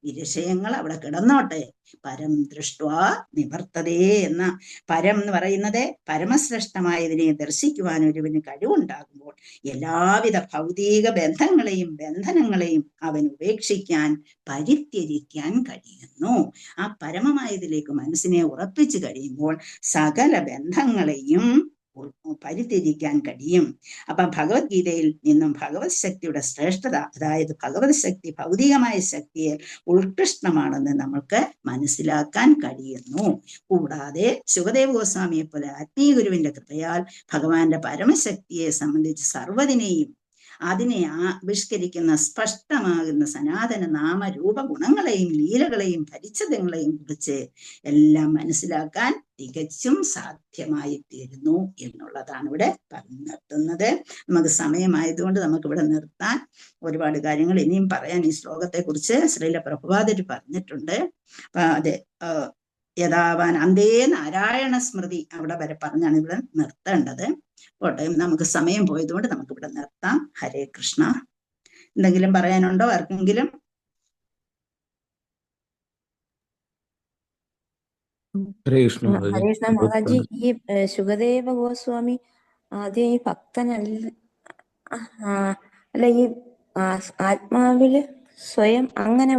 ഈ വിഷയങ്ങൾ അവിടെ കിടന്നോട്ടെ, പരം ദൃഷ്ട്വാ നിവർത്തതേ എന്ന പരം എന്ന് പറയുന്നത് പരമശ്രേഷ്ഠമായതിനെ ദർശിക്കുവാൻ ഒരുവിന് കഴിവുണ്ടാകുമ്പോൾ എല്ലാവിധ ഭൗതിക ബന്ധനങ്ങളെയും അവൻ ഉപേക്ഷിക്കാൻ, പരിത്യജിക്കാൻ കഴിയുന്നു. ആ പരമമായതിലേക്ക് മനസ്സിനെ ഉറപ്പിച്ചു കഴിയുമ്പോൾ സകല ബന്ധങ്ങളെയും പരിത്യജിക്കാൻ കഴിയും. അപ്പൊ ഭഗവത്ഗീതയിൽ നിന്നും ഭഗവത് ശക്തിയുടെ ശ്രേഷ്ഠത, അതായത് ഭഗവത് ശക്തി ഭൗതികമായ ശക്തിയെ ഉത്കൃഷ്ടമാണെന്ന് നമുക്ക് മനസ്സിലാക്കാൻ കഴിയുന്നു. കൂടാതെ ശുകദേവ ഗോസ്വാമിയെ പോലെ ആത്മീയ ഗുരുവിന്റെ കൃപയാൽ ഭഗവാന്റെ പരമശക്തിയെ സംബന്ധിച്ച് സർവ്വതിനെയും അതിനെ ആവിഷ്കരിക്കുന്ന സ്പഷ്ടമാകുന്ന സനാതന നാമരൂപ ഗുണങ്ങളെയും ലീലകളെയും പരിച്ഛേദങ്ങളെയും കുറിച്ച് എല്ലാം മനസ്സിലാക്കാൻ തികച്ചും സാധ്യമായി തീരുന്നു എന്നുള്ളതാണ് ഇവിടെ പറഞ്ഞു നിർത്തുന്നത്. നമുക്ക് സമയമായതുകൊണ്ട് നമുക്കിവിടെ നിർത്താൻ. ഒരുപാട് കാര്യങ്ങൾ ഇനിയും പറയാൻ ഈ ശ്ലോകത്തെ കുറിച്ച് ശ്രീല പ്രഭുപാദര് പറഞ്ഞിട്ടുണ്ട്. അതെ, യഥാവാൻ അന്തേ നാരായണ സ്മൃതി അവിടെ വരെ പറഞ്ഞാണ് ഇവിടെ നിർത്തേണ്ടത്. പോട്ടെ, നമുക്ക് സമയം പോയതുകൊണ്ട് നമുക്കിവിടെ നിർത്താം. ഹരേ കൃഷ്ണ. എന്തെങ്കിലും പറയാനുണ്ടോ ആർക്കെങ്കിലും? ഹരേ കൃഷ്ണ മാതാജി, ഈ ശുകദേവ ഗോസ്വാമി ആദ്യം ഈ ഭക്തനല്ല, അല്ല ഈ ആത്മാവില് സ്വയം അങ്ങനെ